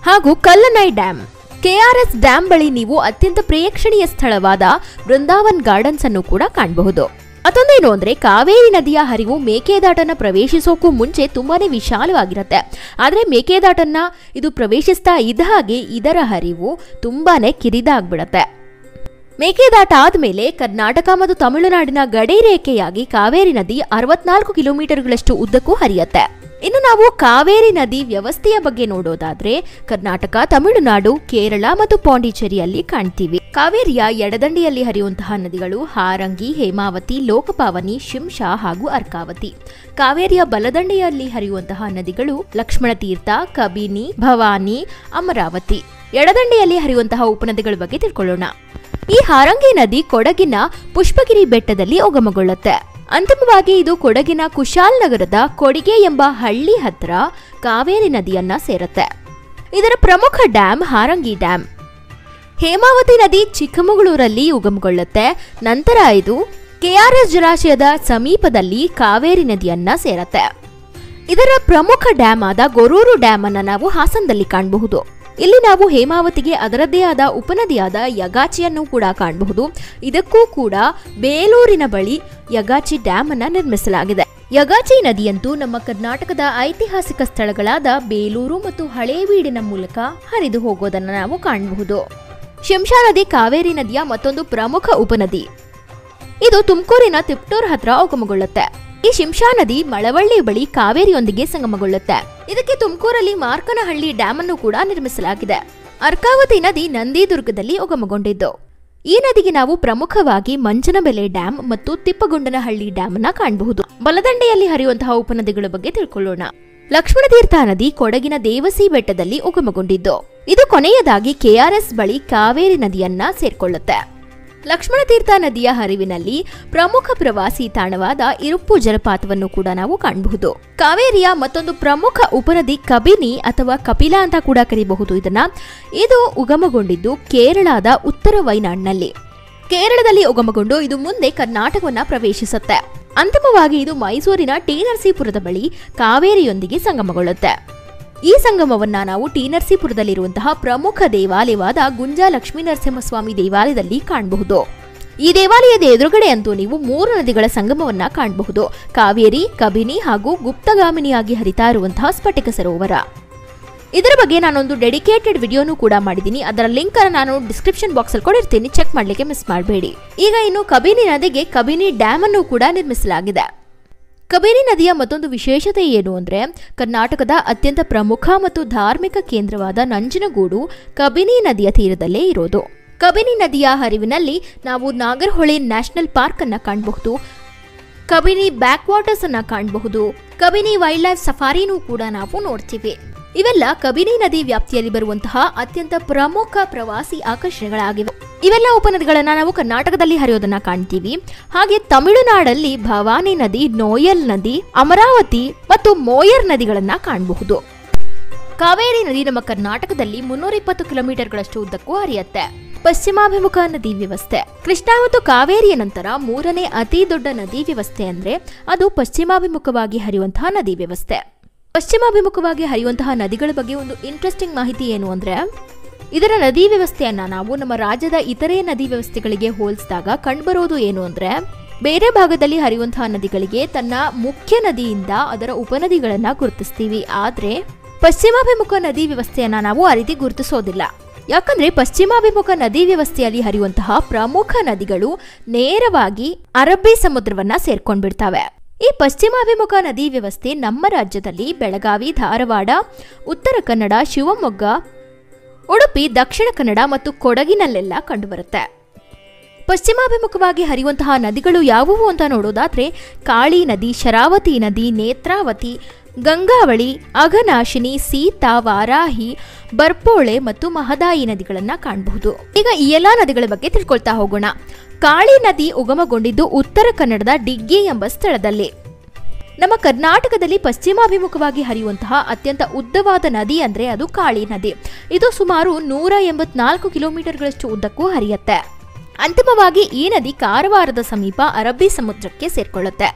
ಹಾಗೂ ಕಲ್ಲನೈ ಡ್ಯಾಂ. KRS ಡ್ಯಾಂ ಬಳಿ ನೀವು ಅತ್ಯಂತ ಪ್ರೇಕ್ಷಣೀಯ ಸ್ಥಳವಾದ ಬೃಂದಾವನ್ ಗಾರ್ಡನ್ಸ್ ಅನ್ನು ಕೂಡ ಕಾಣಬಹುದು. ಅದೊಂದೇನು ಅಂದ್ರೆ, ಕಾವೇರಿ ನದಿಯ ಹರಿವು ಮೇಕೆದಾಟನ್ನ ಪ್ರವೇಶಿಸೋಕ್ಕೂ ಮುಂಚೆ ತುಂಬಾನೇ ವಿಶಾಲವಾಗಿರುತ್ತೆ. ಆದ್ರೆ ಮೇಕೆದಾಟನ್ನ ಇದು ಪ್ರವೇಶಿಸ್ತಾ ಇದ್ದ ಹಾಗೆ ಇದರ ಹರಿವು ತುಂಬಾನೇ ಕಿರಿದಾಗ್ಬಿಡತ್ತೆ. ಮೇಕೆದಾಟ ಆದ್ಮೇಲೆ ಕರ್ನಾಟಕ ಮತ್ತು ತಮಿಳುನಾಡಿನ ಗಡಿ ರೇಖೆಯಾಗಿ ಕಾವೇರಿ ನದಿ 64 ಕಿಲೋಮೀಟರ್ಗಳಷ್ಟು ಉದ್ದಕ್ಕೂ ಹರಿಯುತ್ತೆ. ಇನ್ನು ನಾವು ಕಾವೇರಿ ನದಿ ವ್ಯವಸ್ಥೆಯ ಬಗ್ಗೆ ನೋಡೋದಾದ್ರೆ, ಕರ್ನಾಟಕ, ತಮಿಳುನಾಡು, ಕೇರಳ ಮತ್ತು ಪಾಂಡಿಚೇರಿಯಲ್ಲಿ ಕಾಣ್ತೀವಿ. ಕಾವೇರಿಯ ಎಡದಂಡೆಯಲ್ಲಿ ಹರಿಯುವಂತಹ ನದಿಗಳು ಹಾರಂಗಿ, ಹೇಮಾವತಿ, ಲೋಕಪಾವನಿ, ಶಿಂಷಾ ಹಾಗೂ ಅರ್ಕಾವತಿ. ಕಾವೇರಿಯ ಬಲದಂಡೆಯಲ್ಲಿ ಹರಿಯುವಂತಹ ನದಿಗಳು ಲಕ್ಷ್ಮಣ ತೀರ್ಥ, ಕಬಿನಿ, ಭವಾನಿ, ಅಮರಾವತಿ. ಎಡದಂಡೆಯಲ್ಲಿ ಹರಿಯುವಂತಹ ಉಪನದಿಗಳ ಬಗ್ಗೆ ತಿಳ್ಕೊಳ್ಳೋಣ. ಈ ಹಾರಂಗಿ ನದಿ ಕೊಡಗಿನ ಪುಷ್ಪಗಿರಿ ಬೆಟ್ಟದಲ್ಲಿ ಉಗಮಗೊಳ್ಳುತ್ತೆ. ಅಂತಿಮವಾಗಿ ಇದು ಕೊಡಗಿನ ಕುಶಾಲ್ ನಗರದ ಕೊಡಿಗೆ ಎಂಬ ಹಳ್ಳಿ ಹತ್ರ ಕಾವೇರಿ ನದಿಯನ್ನ ಸೇರುತ್ತೆ. ಇದರ ಪ್ರಮುಖ ಡ್ಯಾಂ ಹಾರಂಗಿ ಡ್ಯಾಂ. ಹೇಮಾವತಿ ನದಿ ಚಿಕ್ಕಮಗಳೂರಲ್ಲಿ ಉಗಮಗೊಳ್ಳುತ್ತೆ. ನಂತರ ಇದು KRS ಜಲಾಶಯದ ಸಮೀಪದಲ್ಲಿ ಕಾವೇರಿ ನದಿಯನ್ನ ಸೇರುತ್ತೆ. ಇದರ ಪ್ರಮುಖ ಡ್ಯಾಂ ಆದ ಗೊರೂರು ಡ್ಯಾಂ ಅನ್ನ ನಾವು ಹಾಸನದಲ್ಲಿ ಕಾಣಬಹುದು. ಇಲ್ಲಿ ನಾವು ಹೇಮಾವತಿಗೆ ಅದರದ್ದೇ ಆದ ಉಪನದಿಯಾದ ಯಗಾಚಿಯನ್ನು ಕೂಡ ಕಾಣಬಹುದು. ಇದಕ್ಕೂ ಕೂಡ ಬೇಲೂರಿನ ಬಳಿ ಯಗಾಚಿ ಡ್ಯಾಮ್ ಅನ್ನ ನಿರ್ಮಿಸಲಾಗಿದೆ. ಯಗಾಚಿ ನದಿಯಂತೂ ನಮ್ಮ ಕರ್ನಾಟಕದ ಐತಿಹಾಸಿಕ ಸ್ಥಳಗಳಾದ ಬೇಲೂರು ಮತ್ತು ಹಳೇಬೀಡಿನ ಮೂಲಕ ಹರಿದು ಹೋಗೋದನ್ನು ನಾವು ಕಾಣಬಹುದು. ಶಿಂಷಾ ನದಿ ಕಾವೇರಿ ನದಿಯ ಮತ್ತೊಂದು ಪ್ರಮುಖ ಉಪನದಿ. ಇದು ತುಮಕೂರಿನ ತಿಪ್ಟೂರ್ ಹತ್ರ ಉಗಮಗೊಳ್ಳುತ್ತೆ. ಈ ಶಿಂಷಾ ನದಿ ಮಳವಳ್ಳಿ ಬಳಿ ಕಾವೇರಿಯೊಂದಿಗೆ ಸಂಗಮಗೊಳ್ಳುತ್ತೆ. ಇದಕ್ಕೆ ತುಮಕೂರಲ್ಲಿ ಮಾರ್ಕನಹಳ್ಳಿ ಡ್ಯಾಮ್ ಅನ್ನು ಕೂಡ ನಿರ್ಮಿಸಲಾಗಿದೆ. ಅರ್ಕಾವತಿ ನದಿ ನಂದಿದುರ್ಗದಲ್ಲಿ ಉಗಮಗೊಂಡಿದ್ದು. ಈ ನದಿಗೆ ನಾವು ಪ್ರಮುಖವಾಗಿ ಮಂಚನಬೆಲೆ ಡ್ಯಾಂ ಮತ್ತು ತಿಪ್ಪಗೊಂಡನಹಳ್ಳಿ ಡ್ಯಾಮ್ ಅನ್ನ ಕಾಣಬಹುದು. ಬಲದಂಡೆಯಲ್ಲಿ ಹರಿಯುವಂತಹ ಉಪನದಿಗಳ ಬಗ್ಗೆ ತಿಳ್ಕೊಳ್ಳೋಣ. ಲಕ್ಷ್ಮಣತೀರ್ಥ ನದಿ ಕೊಡಗಿನ ದೇವಸಿ ಬೆಟ್ಟದಲ್ಲಿ ಉಗಮಗೊಂಡಿದ್ದು. ಇದು ಕೊನೆಯದಾಗಿ KRS ಬಳಿ ಕಾವೇರಿ ನದಿಯನ್ನ ಸೇರ್ಕೊಳ್ಳುತ್ತೆ. ಲಕ್ಷ್ಮಣತೀರ್ಥ ನದಿಯ ಹರಿವಿನಲ್ಲಿ ಪ್ರಮುಖ ಪ್ರವಾಸಿ ತಾಣವಾದ ಇರುಪ್ಪು ಜಲಪಾತವನ್ನು ಕೂಡ ನಾವು ಕಾಣಬಹುದು. ಕಾವೇರಿಯ ಮತ್ತೊಂದು ಪ್ರಮುಖ ಉಪನದಿ ಕಬಿನಿ ಅಥವಾ ಕಪಿಲಾ ಅಂತ ಕೂಡ ಕರೀಬಹುದು. ಇದು ಉಗಮಗೊಂಡಿದ್ದು ಕೇರಳದ ಉತ್ತರ ವೈನಾಡ್ನಲ್ಲಿ. ಕೇರಳದಲ್ಲಿ ಉಗಮಗೊಂಡು ಇದು ಮುಂದೆ ಕರ್ನಾಟಕವನ್ನ ಪ್ರವೇಶಿಸುತ್ತೆ. ಅಂತಿಮವಾಗಿ ಇದು ಮೈಸೂರಿನ ಟಿ ನರಸೀಪುರದ ಬಳಿ ಕಾವೇರಿಯೊಂದಿಗೆ ಸಂಗಮಗೊಳ್ಳುತ್ತೆ. ಈ ಸಂಗಮವನ್ನ ನಾವು ಟಿ ನರಸೀಪುರದಲ್ಲಿರುವಂತಹ ಪ್ರಮುಖ ದೇವಾಲಯವಾದ ಗುಂಜಾ ಲಕ್ಷ್ಮೀ ನರಸಿಂಹಸ್ವಾಮಿ ದೇವಾಲಯದಲ್ಲಿ ಕಾಣಬಹುದು. ಈ ದೇವಾಲಯದ ಎದುರುಗಡೆ ಅಂತೂ ನೀವು 3 ನದಿಗಳ ಸಂಗಮವನ್ನ ಕಾಣಬಹುದು. ಕಾವೇರಿ, ಕಬಿನಿ ಹಾಗೂ ಗುಪ್ತಗಾಮಿನಿಯಾಗಿ ಹರಿತಾ ಇರುವಂತಹ ಸ್ಫಟಿಕ ಸರೋವರ. ಇದರ ಬಗ್ಗೆ ನಾನೊಂದು ಡೆಡಿಕೇಟೆಡ್ ವಿಡಿಯೋನು ಕೂಡ ಮಾಡಿದ್ದೀನಿ. ಅದರ ಲಿಂಕ್ ಅನ್ನು ನಾನು ಡಿಸ್ಕ್ರಿಪ್ಷನ್ ಬಾಕ್ಸ್ ಅಲ್ಲಿ ಕೊಡಿರ್ತೀನಿ, ಚೆಕ್ ಮಾಡ್ಲಿಕ್ಕೆ ಮಿಸ್ ಮಾಡಬೇಡಿ. ಈಗ ಇನ್ನು ಕಬಿನಿ ನದಿಗೆ ಕಬಿನಿ ಡ್ಯಾಮ್ ಅನ್ನು ಕೂಡ ನಿರ್ಮಿಸಲಾಗಿದೆ. ಕಬಿನಿ ನದಿಯ ಮತ್ತೊಂದು ವಿಶೇಷತೆ ಏನು ಅಂದ್ರೆ, ಕರ್ನಾಟಕದ ಅತ್ಯಂತ ಪ್ರಮುಖ ಮತ್ತು ಧಾರ್ಮಿಕ ಕೇಂದ್ರವಾದ ನಂಜನಗೂಡು ಕಬಿನಿ ನದಿಯ ತೀರದಲ್ಲೇ ಇರೋದು. ಕಬಿನಿ ನದಿಯ ಹರಿವಿನಲ್ಲಿ ನಾವು ನಾಗರಹೊಳೆ ನ್ಯಾಷನಲ್ ಪಾರ್ಕ್ ಅನ್ನ ಕಾಣಬಹುದು. ಕಬಿನಿ ಬ್ಯಾಕ್ ವಾಟರ್ಸ್ ಅನ್ನ ಕಾಣಬಹುದು. ಕಬಿನಿ ವೈಲ್ಡ್ ಲೈಫ್ ಸಫಾರಿನೂ ಕೂಡ ನಾವು ನೋಡ್ತೀವಿ. ಇವೆಲ್ಲ ಕಬಿನಿ ನದಿ ವ್ಯಾಪ್ತಿಯಲ್ಲಿ ಬರುವಂತಹ ಅತ್ಯಂತ ಪ್ರಮುಖ ಪ್ರವಾಸಿ ಆಕರ್ಷಣೆಗಳಾಗಿವೆ. ಇವೆಲ್ಲ ಉಪನದಿಗಳನ್ನ ನಾವು ಕರ್ನಾಟಕದಲ್ಲಿ ಹರಿಯೋದನ್ನ ಕಾಣ್ತೀವಿ. ಹಾಗೆ ತಮಿಳುನಾಡಲ್ಲಿ ಭವಾನಿ ನದಿ, ನೋಯಲ್ ನದಿ, ಅಮರಾವತಿ ಮತ್ತು ಮೋಯರ್ ನದಿಗಳನ್ನ ಕಾಣಬಹುದು. ಕಾವೇರಿ ನದಿ ನಮ್ಮ ಕರ್ನಾಟಕದಲ್ಲಿ 320 ಕಿಲೋಮೀಟರ್ಗಳಷ್ಟು ಉದ್ದಕ್ಕೂ ಹರಿಯುತ್ತೆ. ಪಶ್ಚಿಮಾಭಿಮುಖ ನದಿ ವ್ಯವಸ್ಥೆ. ಕೃಷ್ಣಾ ಮತ್ತು ಕಾವೇರಿಯ ನಂತರ 3ನೇ ಅತಿ ದೊಡ್ಡ ನದಿ ವ್ಯವಸ್ಥೆ ಅಂದ್ರೆ ಅದು ಪಶ್ಚಿಮಾಭಿಮುಖವಾಗಿ ಹರಿಯುವಂತಹ ನದಿ ವ್ಯವಸ್ಥೆ. ಪಶ್ಚಿಮಾಭಿಮುಖವಾಗಿ ಹರಿಯುವಂತಹ ನದಿಗಳ ಬಗ್ಗೆ ಒಂದು ಇಂಟ್ರೆಸ್ಟಿಂಗ್ ಮಾಹಿತಿ ಏನು ಅಂದ್ರೆ, ಇದರ ನದಿ ವ್ಯವಸ್ಥೆಯನ್ನ ನಾವು ನಮ್ಮ ರಾಜ್ಯದ ಇತರೆ ನದಿ ವ್ಯವಸ್ಥೆಗಳಿಗೆ ಹೋಲಿಸಿದಾಗ ಕಂಡುಬರೋದು ಏನು ಅಂದ್ರೆ, ಬೇರೆ ಭಾಗದಲ್ಲಿ ಹರಿಯುವಂತಹ ನದಿಗಳಿಗೆ ತನ್ನ ಮುಖ್ಯ ನದಿಯಿಂದ ಅದರ ಉಪನದಿಗಳನ್ನ ಗುರುತಿಸ್ತೀವಿ. ಆದ್ರೆ ಪಶ್ಚಿಮಾಭಿಮುಖ ನದಿ ವ್ಯವಸ್ಥೆಯನ್ನ ನಾವು ಆ ರೀತಿ ಗುರುತಿಸೋದಿಲ್ಲ. ಯಾಕಂದ್ರೆ ಪಶ್ಚಿಮಾಭಿಮುಖ ನದಿ ವ್ಯವಸ್ಥೆಯಲ್ಲಿ ಹರಿಯುವಂತಹ ಪ್ರಮುಖ ನದಿಗಳು ನೇರವಾಗಿ ಅರಬ್ಬಿ ಸಮುದ್ರವನ್ನ ಸೇರ್ಕೊಂಡ್ಬಿಡ್ತವೆ. ಈ ಪಶ್ಚಿಮಾಭಿಮುಖ ನದಿ ವ್ಯವಸ್ಥೆ ನಮ್ಮ ರಾಜ್ಯದಲ್ಲಿ ಬೆಳಗಾವಿ, ಧಾರವಾಡ, ಉತ್ತರ ಕನ್ನಡ, ಶಿವಮೊಗ್ಗ, ಉಡುಪಿ, ದಕ್ಷಿಣ ಕನ್ನಡ ಮತ್ತು ಕೊಡಗಿನಲ್ಲೆಲ್ಲ ಕಂಡುಬರುತ್ತೆ. ಪಶ್ಚಿಮಾಭಿಮುಖವಾಗಿ ಹರಿಯುವಂತಹ ನದಿಗಳು ಯಾವುವು ಅಂತ ನೋಡೋದಾದ್ರೆ ಕಾಳಿ ನದಿ, ಶರಾವತಿ ನದಿ, ನೇತ್ರಾವತಿ, ಗಂಗಾವಳಿ, ಅಘನಾಶಿನಿ, ಸೀತಾ, ವಾರಾಹಿ, ಬರ್ಪೋಳೆ ಮತ್ತು ಮಹದಾಯಿ ನದಿಗಳನ್ನ ಕಾಣಬಹುದು. ಈಗ ಈ ಎಲ್ಲಾ ನದಿಗಳ ಬಗ್ಗೆ ತಿಳ್ಕೊಳ್ತಾ ಹೋಗೋಣ. ಕಾಳಿ ನದಿ ಉಗಮಗೊಂಡಿದ್ದು ಉತ್ತರ ಕನ್ನಡದ ಡಿಗ್ಗಿ ಎಂಬ ಸ್ಥಳದಲ್ಲಿ. ನಮ್ಮ ಕರ್ನಾಟಕದಲ್ಲಿ ಪಶ್ಚಿಮಾಭಿಮುಖವಾಗಿ ಹರಿಯುವಂತಹ ಅತ್ಯಂತ ಉದ್ದವಾದ ನದಿ ಅಂದ್ರೆ ಅದು ಕಾಳಿ ನದಿ. ಇದು ಸುಮಾರು 184 ಕಿಲೋಮೀಟರ್ಗಳಷ್ಟು ಉದ್ದಕ್ಕೂ ಹರಿಯುತ್ತೆ. ಅಂತಿಮವಾಗಿ ಈ ನದಿ ಕಾರವಾರದ ಸಮೀಪ ಅರಬ್ಬಿ ಸಮುದ್ರಕ್ಕೆ ಸೇರ್ಕೊಳ್ಳುತ್ತೆ.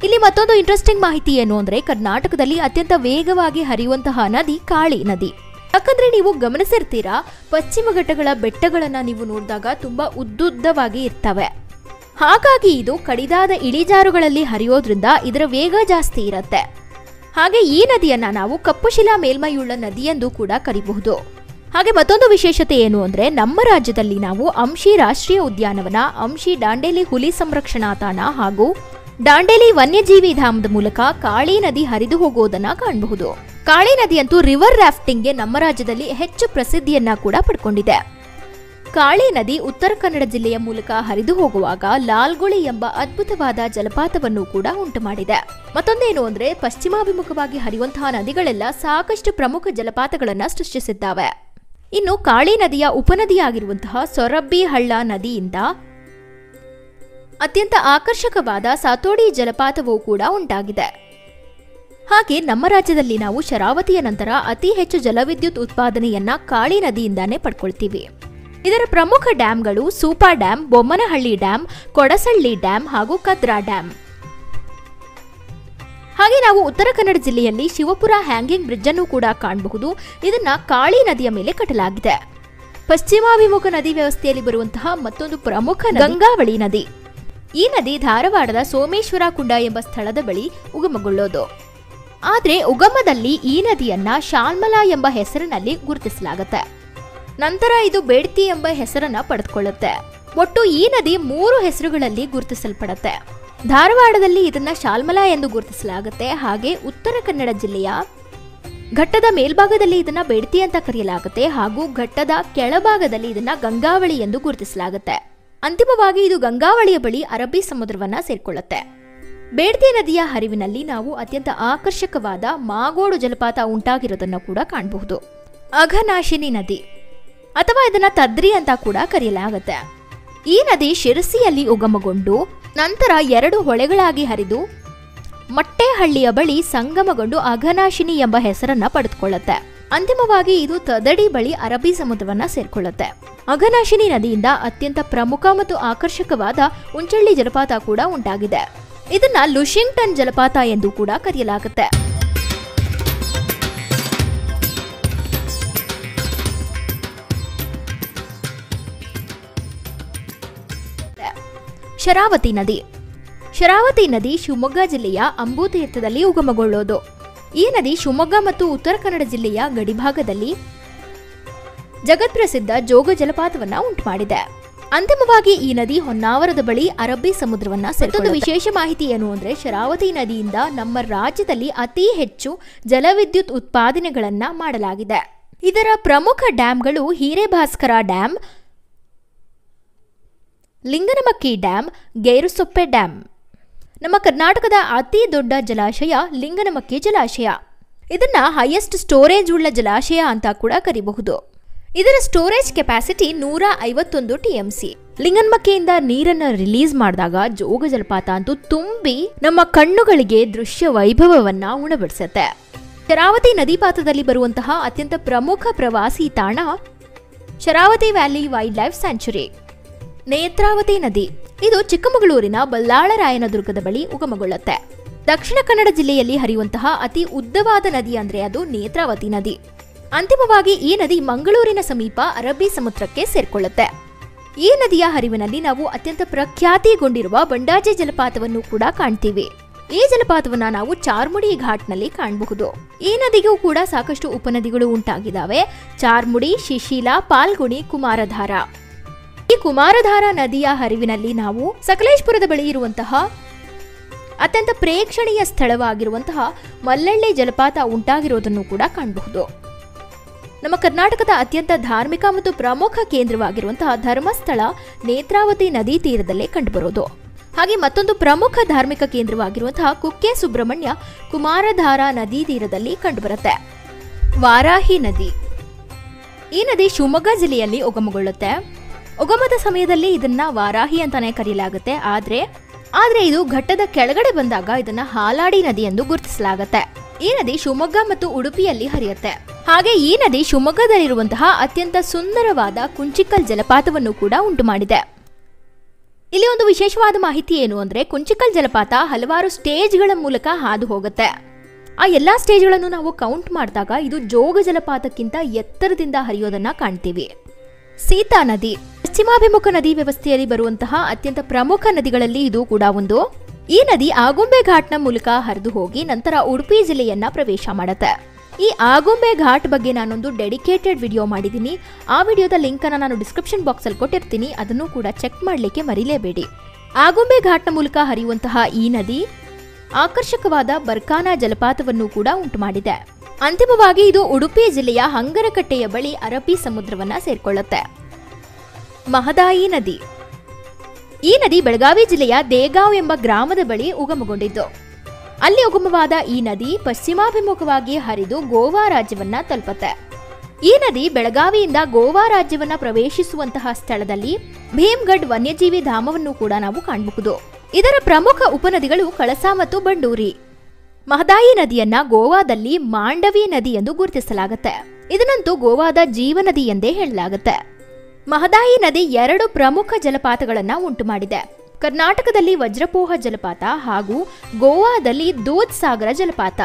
ಇಲ್ಲಿ ಮತ್ತೊಂದು ಇಂಟ್ರೆಸ್ಟಿಂಗ್ ಮಾಹಿತಿ ಏನು ಅಂದ್ರೆ, ಕರ್ನಾಟಕದಲ್ಲಿ ಅತ್ಯಂತ ವೇಗವಾಗಿ ಹರಿಯುವಂತಹ ನದಿ ಕಾಳಿ ನದಿ. ಯಾಕಂದ್ರೆ ನೀವು ಗಮನಿಸಿರ್ತೀರಾ, ಪಶ್ಚಿಮ ಘಟ್ಟಗಳ ಬೆಟ್ಟಗಳನ್ನ ನೀವು ನೋಡಿದಾಗ ತುಂಬಾ ಉದ್ದುದ್ದವಾಗಿ ಇರ್ತವೆ. ಹಾಗಾಗಿ ಇದು ಕಡಿದಾದ ಇಳಿಜಾರುಗಳಲ್ಲಿ ಹರಿಯೋದ್ರಿಂದ ಇದರ ವೇಗ ಜಾಸ್ತಿ ಇರುತ್ತೆ. ಹಾಗೆ ಈ ನದಿಯನ್ನ ನಾವು ಕಪ್ಪುಶಿಲಾ ಮೇಲ್ಮೈಯುಳ್ಳ ನದಿ ಎಂದು ಕೂಡ ಕರೀಬಹುದು. ಹಾಗೆ ಮತ್ತೊಂದು ವಿಶೇಷತೆ ಏನು ಅಂದ್ರೆ, ನಮ್ಮ ರಾಜ್ಯದಲ್ಲಿ ನಾವು ಅಂಶಿ ರಾಷ್ಟ್ರೀಯ ಉದ್ಯಾನವನ, ಅಂಶಿ ದಾಂಡೇಲಿ ಹುಲಿ ಸಂರಕ್ಷಣಾ ತಾಣ ಹಾಗೂ ದಾಂಡೇಲಿ ವನ್ಯಜೀವಿ ಧಾಮದ ಮೂಲಕ ಕಾಳಿ ನದಿ ಹರಿದು ಹೋಗುವುದನ್ನ ಕಾಣಬಹುದು. ಕಾಳಿ ನದಿಯಂತೂ ರಿವರ್ ರಾಫ್ಟಿಂಗ್ಗೆ ನಮ್ಮ ರಾಜ್ಯದಲ್ಲಿ ಹೆಚ್ಚು ಪ್ರಸಿದ್ಧಿಯನ್ನ ಕೂಡ ಪಡ್ಕೊಂಡಿದೆ. ಕಾಳಿ ನದಿ ಉತ್ತರ ಕನ್ನಡ ಜಿಲ್ಲೆಯ ಮೂಲಕ ಹರಿದು ಹೋಗುವಾಗ ಲಾಲ್ಗುಳಿ ಎಂಬ ಅದ್ಭುತವಾದ ಜಲಪಾತವನ್ನು ಕೂಡ ಉಂಟು ಮಾಡಿದೆ. ಮತ್ತೊಂದೇನು ಅಂದ್ರೆ, ಪಶ್ಚಿಮಾಭಿಮುಖವಾಗಿ ಹರಿಯುವಂತಹ ನದಿಗಳೆಲ್ಲ ಸಾಕಷ್ಟು ಪ್ರಮುಖ ಜಲಪಾತಗಳನ್ನ ಸೃಷ್ಟಿಸಿದ್ದಾವೆ. ಇನ್ನು ಕಾಳಿ ನದಿಯ ಉಪನದಿಯಾಗಿರುವಂತಹ ಸೊರಬ್ಬಿ ಹಳ್ಳ ನದಿಯಿಂದ ಅತ್ಯಂತ ಆಕರ್ಷಕವಾದ ಸಾತೋಡಿ ಜಲಪಾತವೂ ಕೂಡ ಉಂಟಾಗಿದೆ. ಹಾಗೆ ನಮ್ಮ ರಾಜ್ಯದಲ್ಲಿ ನಾವು ಶರಾವತಿಯ ನಂತರ ಅತಿ ಹೆಚ್ಚು ಜಲವಿದ್ಯುತ್ ಉತ್ಪಾದನೆಯನ್ನ ಕಾಳಿ ನದಿಯಿಂದಾನೇ ಪಡ್ಕೊಳ್ತೀವಿ. ಇದರ ಪ್ರಮುಖ ಡ್ಯಾಂಗಳು Supa dam, Bommanahalli dam, Kodasalli dam ಹಾಗೂ ಕದ್ರಾ ಡ್ಯಾಂ. ಹಾಗೆ ನಾವು ಉತ್ತರ ಕನ್ನಡ ಜಿಲ್ಲೆಯಲ್ಲಿ ಶಿವಪುರ ಹ್ಯಾಂಗಿಂಗ್ ಬ್ರಿಡ್ಜ್ ಅನ್ನು ಕೂಡ ಕಾಣಬಹುದು. ಇದನ್ನ ಕಾಳಿ ನದಿಯ ಮೇಲೆ ಕಟ್ಟಲಾಗಿದೆ. ಪಶ್ಚಿಮಾಭಿಮುಖ ನದಿ ವ್ಯವಸ್ಥೆಯಲ್ಲಿ ಬರುವಂತಹ ಮತ್ತೊಂದು ಪ್ರಮುಖ ಗಂಗಾವಳಿ ನದಿ. ಈ ನದಿ ಧಾರವಾಡದ ಸೋಮೇಶ್ವರ ಕುಂಡ ಎಂಬ ಸ್ಥಳದ ಬಳಿ ಉಗಮಗೊಳ್ಳೋದು. ಆದ್ರೆ ಉಗಮದಲ್ಲಿ ಈ ನದಿಯನ್ನ ಶಾಲ್ಮಲಾ ಎಂಬ ಹೆಸರಿನಲ್ಲಿ ಗುರುತಿಸಲಾಗುತ್ತೆ. ನಂತರ ಇದು ಬೇಡ್ತಿ ಎಂಬ ಹೆಸರನ್ನ ಪಡೆದುಕೊಳ್ಳುತ್ತೆ. ಒಟ್ಟು ಈ ನದಿ 3 ಹೆಸರುಗಳಲ್ಲಿ ಗುರುತಿಸಲ್ಪಡುತ್ತೆ. ಧಾರವಾಡದಲ್ಲಿ ಇದನ್ನ ಶಾಲ್ಮಲಾ ಎಂದು ಗುರುತಿಸಲಾಗುತ್ತೆ. ಹಾಗೆ ಉತ್ತರ ಕನ್ನಡ ಜಿಲ್ಲೆಯ ಘಟ್ಟದ ಮೇಲ್ಭಾಗದಲ್ಲಿ ಇದನ್ನ ಬೇಡ್ತಿ ಅಂತ ಕರೆಯಲಾಗುತ್ತೆ ಹಾಗೂ ಘಟ್ಟದ ಕೆಳಭಾಗದಲ್ಲಿ ಇದನ್ನ ಗಂಗಾವಳಿ ಎಂದು ಗುರುತಿಸಲಾಗುತ್ತೆ. ಅಂತಿಮವಾಗಿ ಇದು ಗಂಗಾವಳಿಯ ಬಳಿ ಅರಬ್ಬಿ ಸಮುದ್ರವನ್ನ ಸೇರ್ಕೊಳ್ಳುತ್ತೆ. ಬೇಡ್ತಿ ನದಿಯ ಹರಿವಿನಲ್ಲಿ ನಾವು ಅತ್ಯಂತ ಆಕರ್ಷಕವಾದ ಮಾಗೋಡು ಜಲಪಾತ ಉಂಟಾಗಿರೋದನ್ನು ಕೂಡ ಕಾಣಬಹುದು. ಅಘನಾಶಿನಿ ನದಿ ಅಥವಾ ಇದನ್ನ ತದ್ರಿ ಅಂತ ಕೂಡ ಕರೆಯಲಾಗುತ್ತೆ. ಈ ನದಿ ಶಿರಸಿಯಲ್ಲಿ ಉಗಮಗೊಂಡು ನಂತರ 2 ಹೊಳೆಗಳಾಗಿ ಹರಿದು ಮಟ್ಟೆಹಳ್ಳಿಯ ಬಳಿ ಸಂಗಮಗೊಂಡು ಅಘನಾಶಿನಿ ಎಂಬ ಹೆಸರನ್ನ ಪಡೆದುಕೊಳ್ಳುತ್ತೆ. ಅಂತಿಮವಾಗಿ ಇದು ತದಡಿ ಬಳಿ ಅರಬ್ಬಿ ಸಮುದ್ರವನ್ನ ಸೇರ್ಕೊಳ್ಳುತ್ತೆ. ಅಘನಾಶಿನಿ ನದಿಯಿಂದ ಅತ್ಯಂತ ಪ್ರಮುಖ ಮತ್ತು ಆಕರ್ಷಕವಾದ ಉಂಚಳ್ಳಿ ಜಲಪಾತ ಕೂಡ ಉಂಟಾಗಿದೆ. ಇದನ್ನ ಲುಶಿಂಗ್ಟನ್ ಜಲಪಾತ ಎಂದು ಕೂಡ ಕರೆಯಲಾಗುತ್ತೆ. ಶರಾವತಿ ನದಿ. ಶರಾವತಿ ನದಿ ಶಿವಮೊಗ್ಗ ಜಿಲ್ಲೆಯ ಅಂಬುತೀರ್ಥದಲ್ಲಿ ಉಗಮಗೊಳ್ಳೋದು. ಈ ನದಿ ಶಿವಮೊಗ್ಗ ಮತ್ತು ಉತ್ತರ ಕನ್ನಡ ಜಿಲ್ಲೆಯ ಗಡಿಭಾಗದಲ್ಲಿ ಜಗತ್ಪ್ರಸಿದ್ಧ ಜೋಗ ಜಲಪಾತವನ್ನ ಉಂಟು ಮಾಡಿದೆ. ಅಂತಿಮವಾಗಿ ಈ ನದಿ ಹೊನ್ನಾವರದ ಬಳಿ ಅರಬ್ಬಿ ಸಮುದ್ರವನ್ನ ಸೇರಿಕೊಳ್ಳುತ್ತೆ. ವಿಶೇಷ ಮಾಹಿತಿ ಏನು ಅಂದ್ರೆ, ಶರಾವತಿ ನದಿಯಿಂದ ನಮ್ಮ ರಾಜ್ಯದಲ್ಲಿ ಅತಿ ಹೆಚ್ಚು ಜಲವಿದ್ಯುತ್ ಉತ್ಪಾದನೆಗಳನ್ನ ಮಾಡಲಾಗಿದೆ. ಇದರ ಪ್ರಮುಖ ಡ್ಯಾಂಗಳು ಹಿರೇಭಾಸ್ಕರ dam, Linganamakki dam, Gerusoppe dam. ನಮ್ಮ ಕರ್ನಾಟಕದ ಅತಿ ದೊಡ್ಡ ಜಲಾಶಯ ಲಿಂಗನಮಕ್ಕಿ ಜಲಾಶಯ. ಇದನ್ನ ಹೈಯೆಸ್ಟ್ ಸ್ಟೋರೇಜ್ ಉಳ್ಳ ಜಲಾಶಯ ಅಂತ ಕೂಡ ಕರೀಬಹುದು. ಇದರ ಸ್ಟೋರೇಜ್ ಕೆಪಾಸಿಟಿ 151 TMC. ಲಿಂಗನಮಕ್ಕಿಯಿಂದ ನೀರನ್ನ ರಿಲೀಸ್ ಮಾಡಿದಾಗ ಜೋಗ ಜಲಪಾತ ಅಂತೂ ತುಂಬಿ ನಮ್ಮ ಕಣ್ಣುಗಳಿಗೆ ದೃಶ್ಯ ವೈಭವವನ್ನ ಉಣಬಡಿಸುತ್ತೆ. ಶರಾವತಿ ನದಿಪಾತ್ರದಲ್ಲಿ ಬರುವಂತಹ ಅತ್ಯಂತ ಪ್ರಮುಖ ಪ್ರವಾಸಿ ತಾಣ Sharavathi valley wildlife sanctuary. Netravati ನದಿ ಇದು ಚಿಕ್ಕಮಗಳೂರಿನ ಬಲ್ಲಾಳರಾಯನದುರ್ಗದ ಬಳಿ ಉಗಮಗೊಳ್ಳುತ್ತೆ. ದಕ್ಷಿಣ ಕನ್ನಡ ಜಿಲ್ಲೆಯಲ್ಲಿ ಹರಿಯುವಂತಹ ಅತಿ ಉದ್ದವಾದ ನದಿ ಅಂದ್ರೆ ಅದು ನೇತ್ರಾವತಿ ನದಿ. ಅಂತಿಮವಾಗಿ ಈ ನದಿ ಮಂಗಳೂರಿನ ಸಮೀಪ ಅರಬ್ಬಿ ಸಮುದ್ರಕ್ಕೆ ಸೇರ್ಕೊಳ್ಳುತ್ತೆ. ಈ ನದಿಯ ಹರಿವಿನಲ್ಲಿ ನಾವು ಅತ್ಯಂತ ಪ್ರಖ್ಯಾತಿಗೊಂಡಿರುವ ಬಂಡಾಜೆ ಜಲಪಾತವನ್ನು ಕೂಡ ಕಾಣ್ತೀವಿ. ಈ ಜಲಪಾತವನ್ನ ನಾವು ಚಾರ್ಮುಡಿ ಘಾಟ್ನಲ್ಲಿ ಕಾಣಬಹುದು. ಈ ನದಿಗೂ ಕೂಡ ಸಾಕಷ್ಟು ಉಪನದಿಗಳು ಉಂಟಾಗಿದ್ದಾವೆ. ಚಾರ್ಮುಡಿ, ಶಿಶಿಲ, ಪಾಲ್ಗುಣಿ, ಕುಮಾರಧಾರ. ಈ ಕುಮಾರಧಾರ ನದಿಯ ಹರಿವಿನಲ್ಲಿ ನಾವು ಸಕಲೇಶಪುರದ ಬಳಿ ಇರುವಂತಹ ಅತ್ಯಂತ ಪ್ರೇಕ್ಷಣೀಯ ಸ್ಥಳವಾಗಿರುವಂತಹ ಮಲ್ಲಳ್ಳಿ ಜಲಪಾತ ಉಂಟಾಗಿರುವುದನ್ನು ಕೂಡ ಕಾಣಬಹುದು. ನಮ್ಮ ಕರ್ನಾಟಕದ ಅತ್ಯಂತ ಧಾರ್ಮಿಕ ಮತ್ತು ಪ್ರಮುಖ ಕೇಂದ್ರವಾಗಿರುವಂತಹ ಧರ್ಮಸ್ಥಳ ನೇತ್ರಾವತಿ ನದಿ ತೀರದಲ್ಲೇ ಕಂಡುಬರೋದು. ಹಾಗೆ ಮತ್ತೊಂದು ಪ್ರಮುಖ ಧಾರ್ಮಿಕ ಕೇಂದ್ರವಾಗಿರುವಂತಹ ಕುಕ್ಕೆ ಸುಬ್ರಹ್ಮಣ್ಯ ಕುಮಾರಧಾರ ನದಿ ತೀರದಲ್ಲಿ ಕಂಡುಬರುತ್ತೆ. ವಾರಾಹಿ ನದಿ ಈ ನದಿ ಶಿವಮೊಗ್ಗ ಜಿಲ್ಲೆಯಲ್ಲಿ ಉಗಮಗೊಳ್ಳುತ್ತೆ. ಉಗಮದ ಸಮಯದಲ್ಲಿ ಇದನ್ನ ವಾರಾಹಿ ಅಂತಾನೆ ಕರೆಯಲಾಗುತ್ತೆ. ಆದ್ರೆ ಇದು ಘಟ್ಟದ ಕೆಳಗಡೆ ಬಂದಾಗ ಇದನ್ನ ಹಾಲಾಡಿ ನದಿ ಎಂದು ಗುರುತಿಸಲಾಗುತ್ತೆ. ಈ ನದಿ ಶಿವಮೊಗ್ಗ ಮತ್ತು ಉಡುಪಿಯಲ್ಲಿ ಹರಿಯುತ್ತೆ. ಹಾಗೆ ಈ ನದಿ ಶಿವಮೊಗ್ಗದಲ್ಲಿರುವಂತಹ ಅತ್ಯಂತ ಸುಂದರವಾದ ಕುಂಚಿಕಲ್ ಜಲಪಾತವನ್ನು ಕೂಡ ಉಂಟು ಮಾಡಿದೆ. ಇಲ್ಲಿ ಒಂದು ವಿಶೇಷವಾದ ಮಾಹಿತಿ ಏನು ಅಂದ್ರೆ, ಕುಂಚಿಕಲ್ ಜಲಪಾತ ಹಲವಾರು ಸ್ಟೇಜ್ಗಳ ಮೂಲಕ ಹಾದು ಹೋಗುತ್ತೆ. ಆ ಎಲ್ಲಾ ಸ್ಟೇಜ್ಗಳನ್ನು ನಾವು ಕೌಂಟ್ ಮಾಡಿದಾಗ ಇದು ಜೋಗ ಜಲಪಾತಕ್ಕಿಂತ ಎತ್ತರದಿಂದ ಹರಿಯೋದನ್ನ ಕಾಣ್ತೀವಿ. ಸೀತಾ ನದಿ ಪಶ್ಚಿಮಾಭಿಮುಖ ನದಿ ವ್ಯವಸ್ಥೆಯಲ್ಲಿ ಬರುವಂತಹ ಅತ್ಯಂತ ಪ್ರಮುಖ ನದಿಗಳಲ್ಲಿ ಇದು ಕೂಡ ಒಂದು. ಈ ನದಿ ಆಗುಂಬೆ ಘಾಟ್ನ ಮೂಲಕ ಹರಿದು ಹೋಗಿ ನಂತರ ಉಡುಪಿ ಜಿಲ್ಲೆಯನ್ನ ಪ್ರವೇಶ ಮಾಡುತ್ತೆ. ಈ ಆಗುಂಬೆ ಘಾಟ್ ಬಗ್ಗೆ ನಾನೊಂದು ಡೆಡಿಕೇಟೆಡ್ ವಿಡಿಯೋ ಮಾಡಿದ್ದೀನಿ. ಆ ವಿಡಿಯೋದ ಲಿಂಕ್ ಅನ್ನು ನಾನು ಡಿಸ್ಕ್ರಿಪ್ಷನ್ ಬಾಕ್ಸ್ ಅಲ್ಲಿ ಕೊಟ್ಟಿರ್ತೀನಿ. ಅದನ್ನು ಕೂಡ ಚೆಕ್ ಮಾಡಲಿಕ್ಕೆ ಮರಿಲೇಬೇಡಿ. ಆಗುಂಬೆ ಘಾಟ್ನ ಮೂಲಕ ಹರಿಯುವಂತಹ ಈ ನದಿ ಆಕರ್ಷಕವಾದ ಬರ್ಕಾನಾ ಜಲಪಾತವನ್ನು ಕೂಡ ಉಂಟು ಮಾಡಿದೆ. ಅಂತಿಮವಾಗಿ ಇದು ಉಡುಪಿ ಜಿಲ್ಲೆಯ ಹಂಗರಕಟ್ಟೆಯ ಬಳಿ ಅರಬ್ಬಿ ಸಮುದ್ರವನ್ನ ಸೇರ್ಕೊಳ್ಳುತ್ತೆ. ಮಹದಾಯಿ ನದಿ ಈ ನದಿ ಬೆಳಗಾವಿ ಜಿಲ್ಲೆಯ ದೇಗಾಂವ್ ಎಂಬ ಗ್ರಾಮದ ಬಳಿ ಉಗಮಗೊಂಡಿದ್ದು. ಅಲ್ಲಿ ಉಗಮವಾದ ಈ ನದಿ ಪಶ್ಚಿಮಾಭಿಮುಖವಾಗಿ ಹರಿದು ಗೋವಾ ರಾಜ್ಯವನ್ನ ತಲುಪುತ್ತೆ. ಈ ನದಿ ಬೆಳಗಾವಿಯಿಂದ ಗೋವಾ ರಾಜ್ಯವನ್ನ ಪ್ರವೇಶಿಸುವಂತಹ ಸ್ಥಳದಲ್ಲಿ ಭೀಮ್ಗಢ್ ವನ್ಯಜೀವಿ ಧಾಮವನ್ನು ಕೂಡ ನಾವು ಕಾಣಬಹುದು. ಇದರ ಪ್ರಮುಖ ಉಪನದಿಗಳು ಕಳಸಾ ಮತ್ತು ಬಂಡೂರಿ. ಮಹದಾಯಿ ನದಿಯನ್ನ ಗೋವಾದಲ್ಲಿ ಮಾಂಡವಿ ನದಿ ಎಂದು ಗುರುತಿಸಲಾಗುತ್ತೆ. ಇದನ್ನಂತೂ ಗೋವಾದ ಜೀವನದಿ ಎಂದೇ ಹೇಳಲಾಗುತ್ತೆ. ಮಹದಾಯಿ ನದಿ 2 ಪ್ರಮುಖ ಜಲಪಾತಗಳನ್ನ ಉಂಟು ಮಾಡಿದೆ. ಕರ್ನಾಟಕದಲ್ಲಿ ವಜ್ರಪೋಹ ಜಲಪಾತ ಹಾಗೂ ಗೋವಾದಲ್ಲಿ ದೂದ್ ಸಾಗರ ಜಲಪಾತ.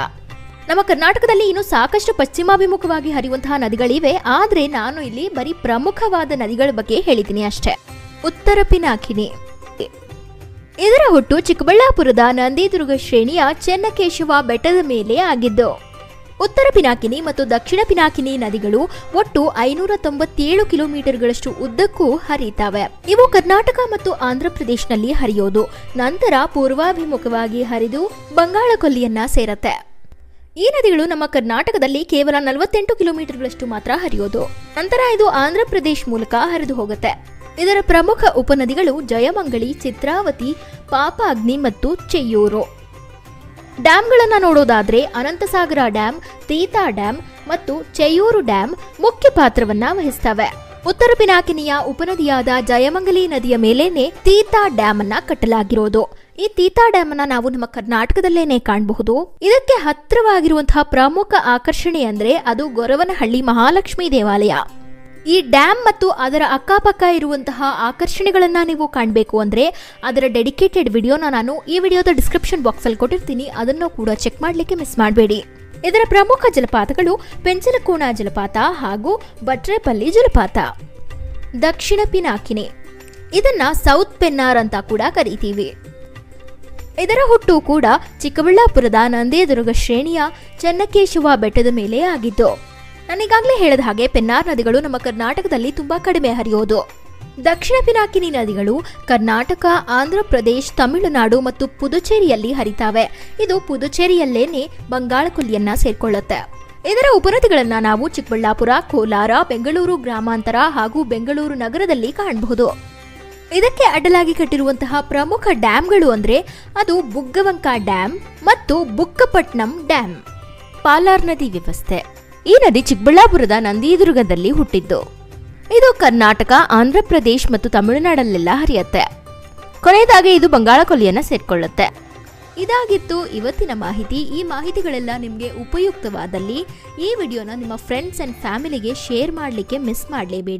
ನಮ್ಮ ಕರ್ನಾಟಕದಲ್ಲಿ ಇನ್ನು ಸಾಕಷ್ಟು ಪಶ್ಚಿಮಾಭಿಮುಖವಾಗಿ ಹರಿಯುವಂತಹ ನದಿಗಳಿವೆ. ಆದ್ರೆ ನಾನು ಇಲ್ಲಿ ಬರೀ ಪ್ರಮುಖವಾದ ನದಿಗಳ ಬಗ್ಗೆ ಹೇಳಿದ್ದೀನಿ ಅಷ್ಟೇ. ಉತ್ತರ ಪಿನಾಕಿನಿ ಇದರ ಹುಟ್ಟು ಚಿಕ್ಕಬಳ್ಳಾಪುರದ ನಂದಿದುರ್ಗ ಶ್ರೇಣಿಯ ಚೆನ್ನಕೇಶವ ಬೆಟ್ಟದ ಮೇಲೆ ಆಗಿದ್ದು. ಉತ್ತರ ಪಿನಾಕಿನಿ ಮತ್ತು ದಕ್ಷಿಣ ಪಿನಾಕಿನಿ ನದಿಗಳು ಒಟ್ಟು 597 ಕಿಲೋಮೀಟರ್ಗಳಷ್ಟು ಉದ್ದಕ್ಕೂ ಹರಿಯುತ್ತವೆ. ಇವು ಕರ್ನಾಟಕ ಮತ್ತು ಆಂಧ್ರಪ್ರದೇಶನಲ್ಲಿ ಹರಿಯೋದು. ನಂತರ ಪೂರ್ವಾಭಿಮುಖವಾಗಿ ಹರಿದು ಬಂಗಾಳ ಕೊಲ್ಲಿಯನ್ನ ಸೇರತ್ತೆ. ಈ ನದಿಗಳು ನಮ್ಮ ಕರ್ನಾಟಕದಲ್ಲಿ ಕೇವಲ 48 ಕಿಲೋಮೀಟರ್ಗಳಷ್ಟು ಮಾತ್ರ ಹರಿಯೋದು. ನಂತರ ಇದು ಆಂಧ್ರಪ್ರದೇಶ ಮೂಲಕ ಹರಿದು ಹೋಗುತ್ತೆ. ಇದರ ಪ್ರಮುಖ ಉಪನದಿಗಳು ಜಯಮಂಗಳಿ, ಚಿತ್ರಾವತಿ, ಪಾಪಾಗ್ನಿ ಮತ್ತು ಚೆಯ್ಯೂರು. ಡ್ಯಾಂಗಳನ್ನ ನೋಡೋದಾದ್ರೆ ಅನಂತಸಾಗರ ಡ್ಯಾಂ, ತೀತಾ ಡ್ಯಾಂ ಮತ್ತು ಚೆಯ್ಯೂರು ಡ್ಯಾಂ ಮುಖ್ಯ ಪಾತ್ರವನ್ನ ವಹಿಸ್ತವೆ. ಉತ್ತರ ಪಿನಾಕಿನಿಯ ಉಪನದಿಯಾದ ಜಯಮಂಗಲಿ ನದಿಯ ಮೇಲೇನೆ ತೀತಾ ಡ್ಯಾಂ ಅನ್ನ ಕಟ್ಟಲಾಗಿರೋದು. ಈ ತೀತಾ ಡ್ಯಾಮ್ ಅನ್ನ ನಾವು ನಮ್ಮ ಕರ್ನಾಟಕದಲ್ಲೇನೆ ಕಾಣಬಹುದು. ಇದಕ್ಕೆ ಹತ್ತಿರವಾಗಿರುವಂತಹ ಪ್ರಮುಖ ಆಕರ್ಷಣೆ ಅಂದ್ರೆ ಅದು ಗೊರವನಹಳ್ಳಿ ಮಹಾಲಕ್ಷ್ಮಿ ದೇವಾಲಯ. ಈ ಡ್ಯಾಮ್ ಮತ್ತು ಅದರ ಅಕ್ಕಪಕ್ಕ ಇರುವಂತಹ ಆಕರ್ಷಣೆಗಳನ್ನ ನೀವು ಕಾಣಬೇಕು ಅಂದ್ರೆ ಅದರ ಡೆಡಿಕೇಟೆಡ್ ವಿಡಿಯೋನ ನಾನು ಈ ವಿಡಿಯೋದ ಡಿಸ್ಕ್ರಿಪ್ಷನ್ ಬಾಕ್ಸ್ ಅಲ್ಲಿ ಕೊಟ್ಟಿರ್ತೀನಿ. ಅದನ್ನು ಕೂಡ ಚೆಕ್ ಮಾಡ್ಲಿಕ್ಕೆ ಮಿಸ್ ಮಾಡಬೇಡಿ. ಇದರ ಪ್ರಮುಖ ಜಲಪಾತಗಳು ಪೆಂಚಲಕೋಣ ಜಲಪಾತ ಹಾಗೂ ಬಟ್ರೇಪಲ್ಲಿ ಜಲಪಾತ. ದಕ್ಷಿಣ ಪಿನಾಕಿನಿ ಇದನ್ನ ಸೌತ್ ಪೆನ್ನಾರ್ ಅಂತ ಕೂಡ ಕರೀತೀವಿ. ಇದರ ಹುಟ್ಟು ಕೂಡ ಚಿಕ್ಕಬಳ್ಳಾಪುರದ ನಂದಿದುರ್ಗ ಶ್ರೇಣಿಯ ಚೆನ್ನಕೇಶವ ಬೆಟ್ಟದ ಮೇಲೆ ಆಗಿದ್ದು. ನಾನೀಗಾಗಲೇ ಹೇಳಿದ ಹಾಗೆ ಪೆನ್ನಾರ್ ನದಿಗಳು ನಮ್ಮ ಕರ್ನಾಟಕದಲ್ಲಿ ತುಂಬಾ ಕಡಿಮೆ ಹರಿಯೋದು. ದಕ್ಷಿಣ ಪಿನಾಕಿನಿ ನದಿಗಳು ಕರ್ನಾಟಕ, ಆಂಧ್ರಪ್ರದೇಶ, ತಮಿಳುನಾಡು ಮತ್ತು ಪುದುಚೇರಿಯಲ್ಲಿ ಹರಿತಾವೆ. ಇದು ಪುದುಚೇರಿಯಲ್ಲೇನೆ ಬಂಗಾಳ ಕೊಲ್ಲಿಯನ್ನ ಸೇರ್ಕೊಳ್ಳುತ್ತೆ. ಇದರ ಉಪನದಿಗಳನ್ನ ನಾವು ಚಿಕ್ಕಬಳ್ಳಾಪುರ, ಕೋಲಾರ, ಬೆಂಗಳೂರು ಗ್ರಾಮಾಂತರ ಹಾಗೂ ಬೆಂಗಳೂರು ನಗರದಲ್ಲಿ ಕಾಣಬಹುದು. ಇದಕ್ಕೆ ಅಡ್ಡಲಾಗಿ ಕಟ್ಟಿರುವಂತಹ ಪ್ರಮುಖ ಡ್ಯಾಂಗಳು ಅಂದ್ರೆ ಅದು ಬುಗ್ಗವಂಕ ಡ್ಯಾಂ ಮತ್ತು ಬುಕ್ಕಪಟ್ನಂ ಡ್ಯಾಂ. ಪಾಲಾರ್ ನದಿ ವ್ಯವಸ್ಥೆ ಈ ನದಿ ಚಿಕ್ಕಬಳ್ಳಾಪುರದ ನಂದಿದುರ್ಗದಲ್ಲಿ ಹುಟ್ಟಿದ್ದು. ಇದು ಕರ್ನಾಟಕ, ಆಂಧ್ರಪ್ರದೇಶ ಮತ್ತು ತಮಿಳುನಾಡಲ್ಲೆಲ್ಲ ಹರಿಯುತ್ತೆ. ಕೊನೆಯದಾಗಿ ಇದು ಬಂಗಾಳ ಕೊಲ್ಲಿಯನ್ನ ಸೇರ್ಕೊಳ್ಳುತ್ತೆ. ಇದಾಗಿತ್ತು ಇವತ್ತಿನ ಮಾಹಿತಿ. ಈ ಮಾಹಿತಿಗಳೆಲ್ಲ ನಿಮಗೆ ಉಪಯುಕ್ತವಾದಲ್ಲಿ ಈ ವಿಡಿಯೋನ ನಿಮ್ಮ ಫ್ರೆಂಡ್ಸ್ ಅಂಡ್ ಫ್ಯಾಮಿಲಿಗೆ ಶೇರ್ ಮಾಡಲಿಕ್ಕೆ ಮಿಸ್ ಮಾಡಲೇಬೇಡಿ.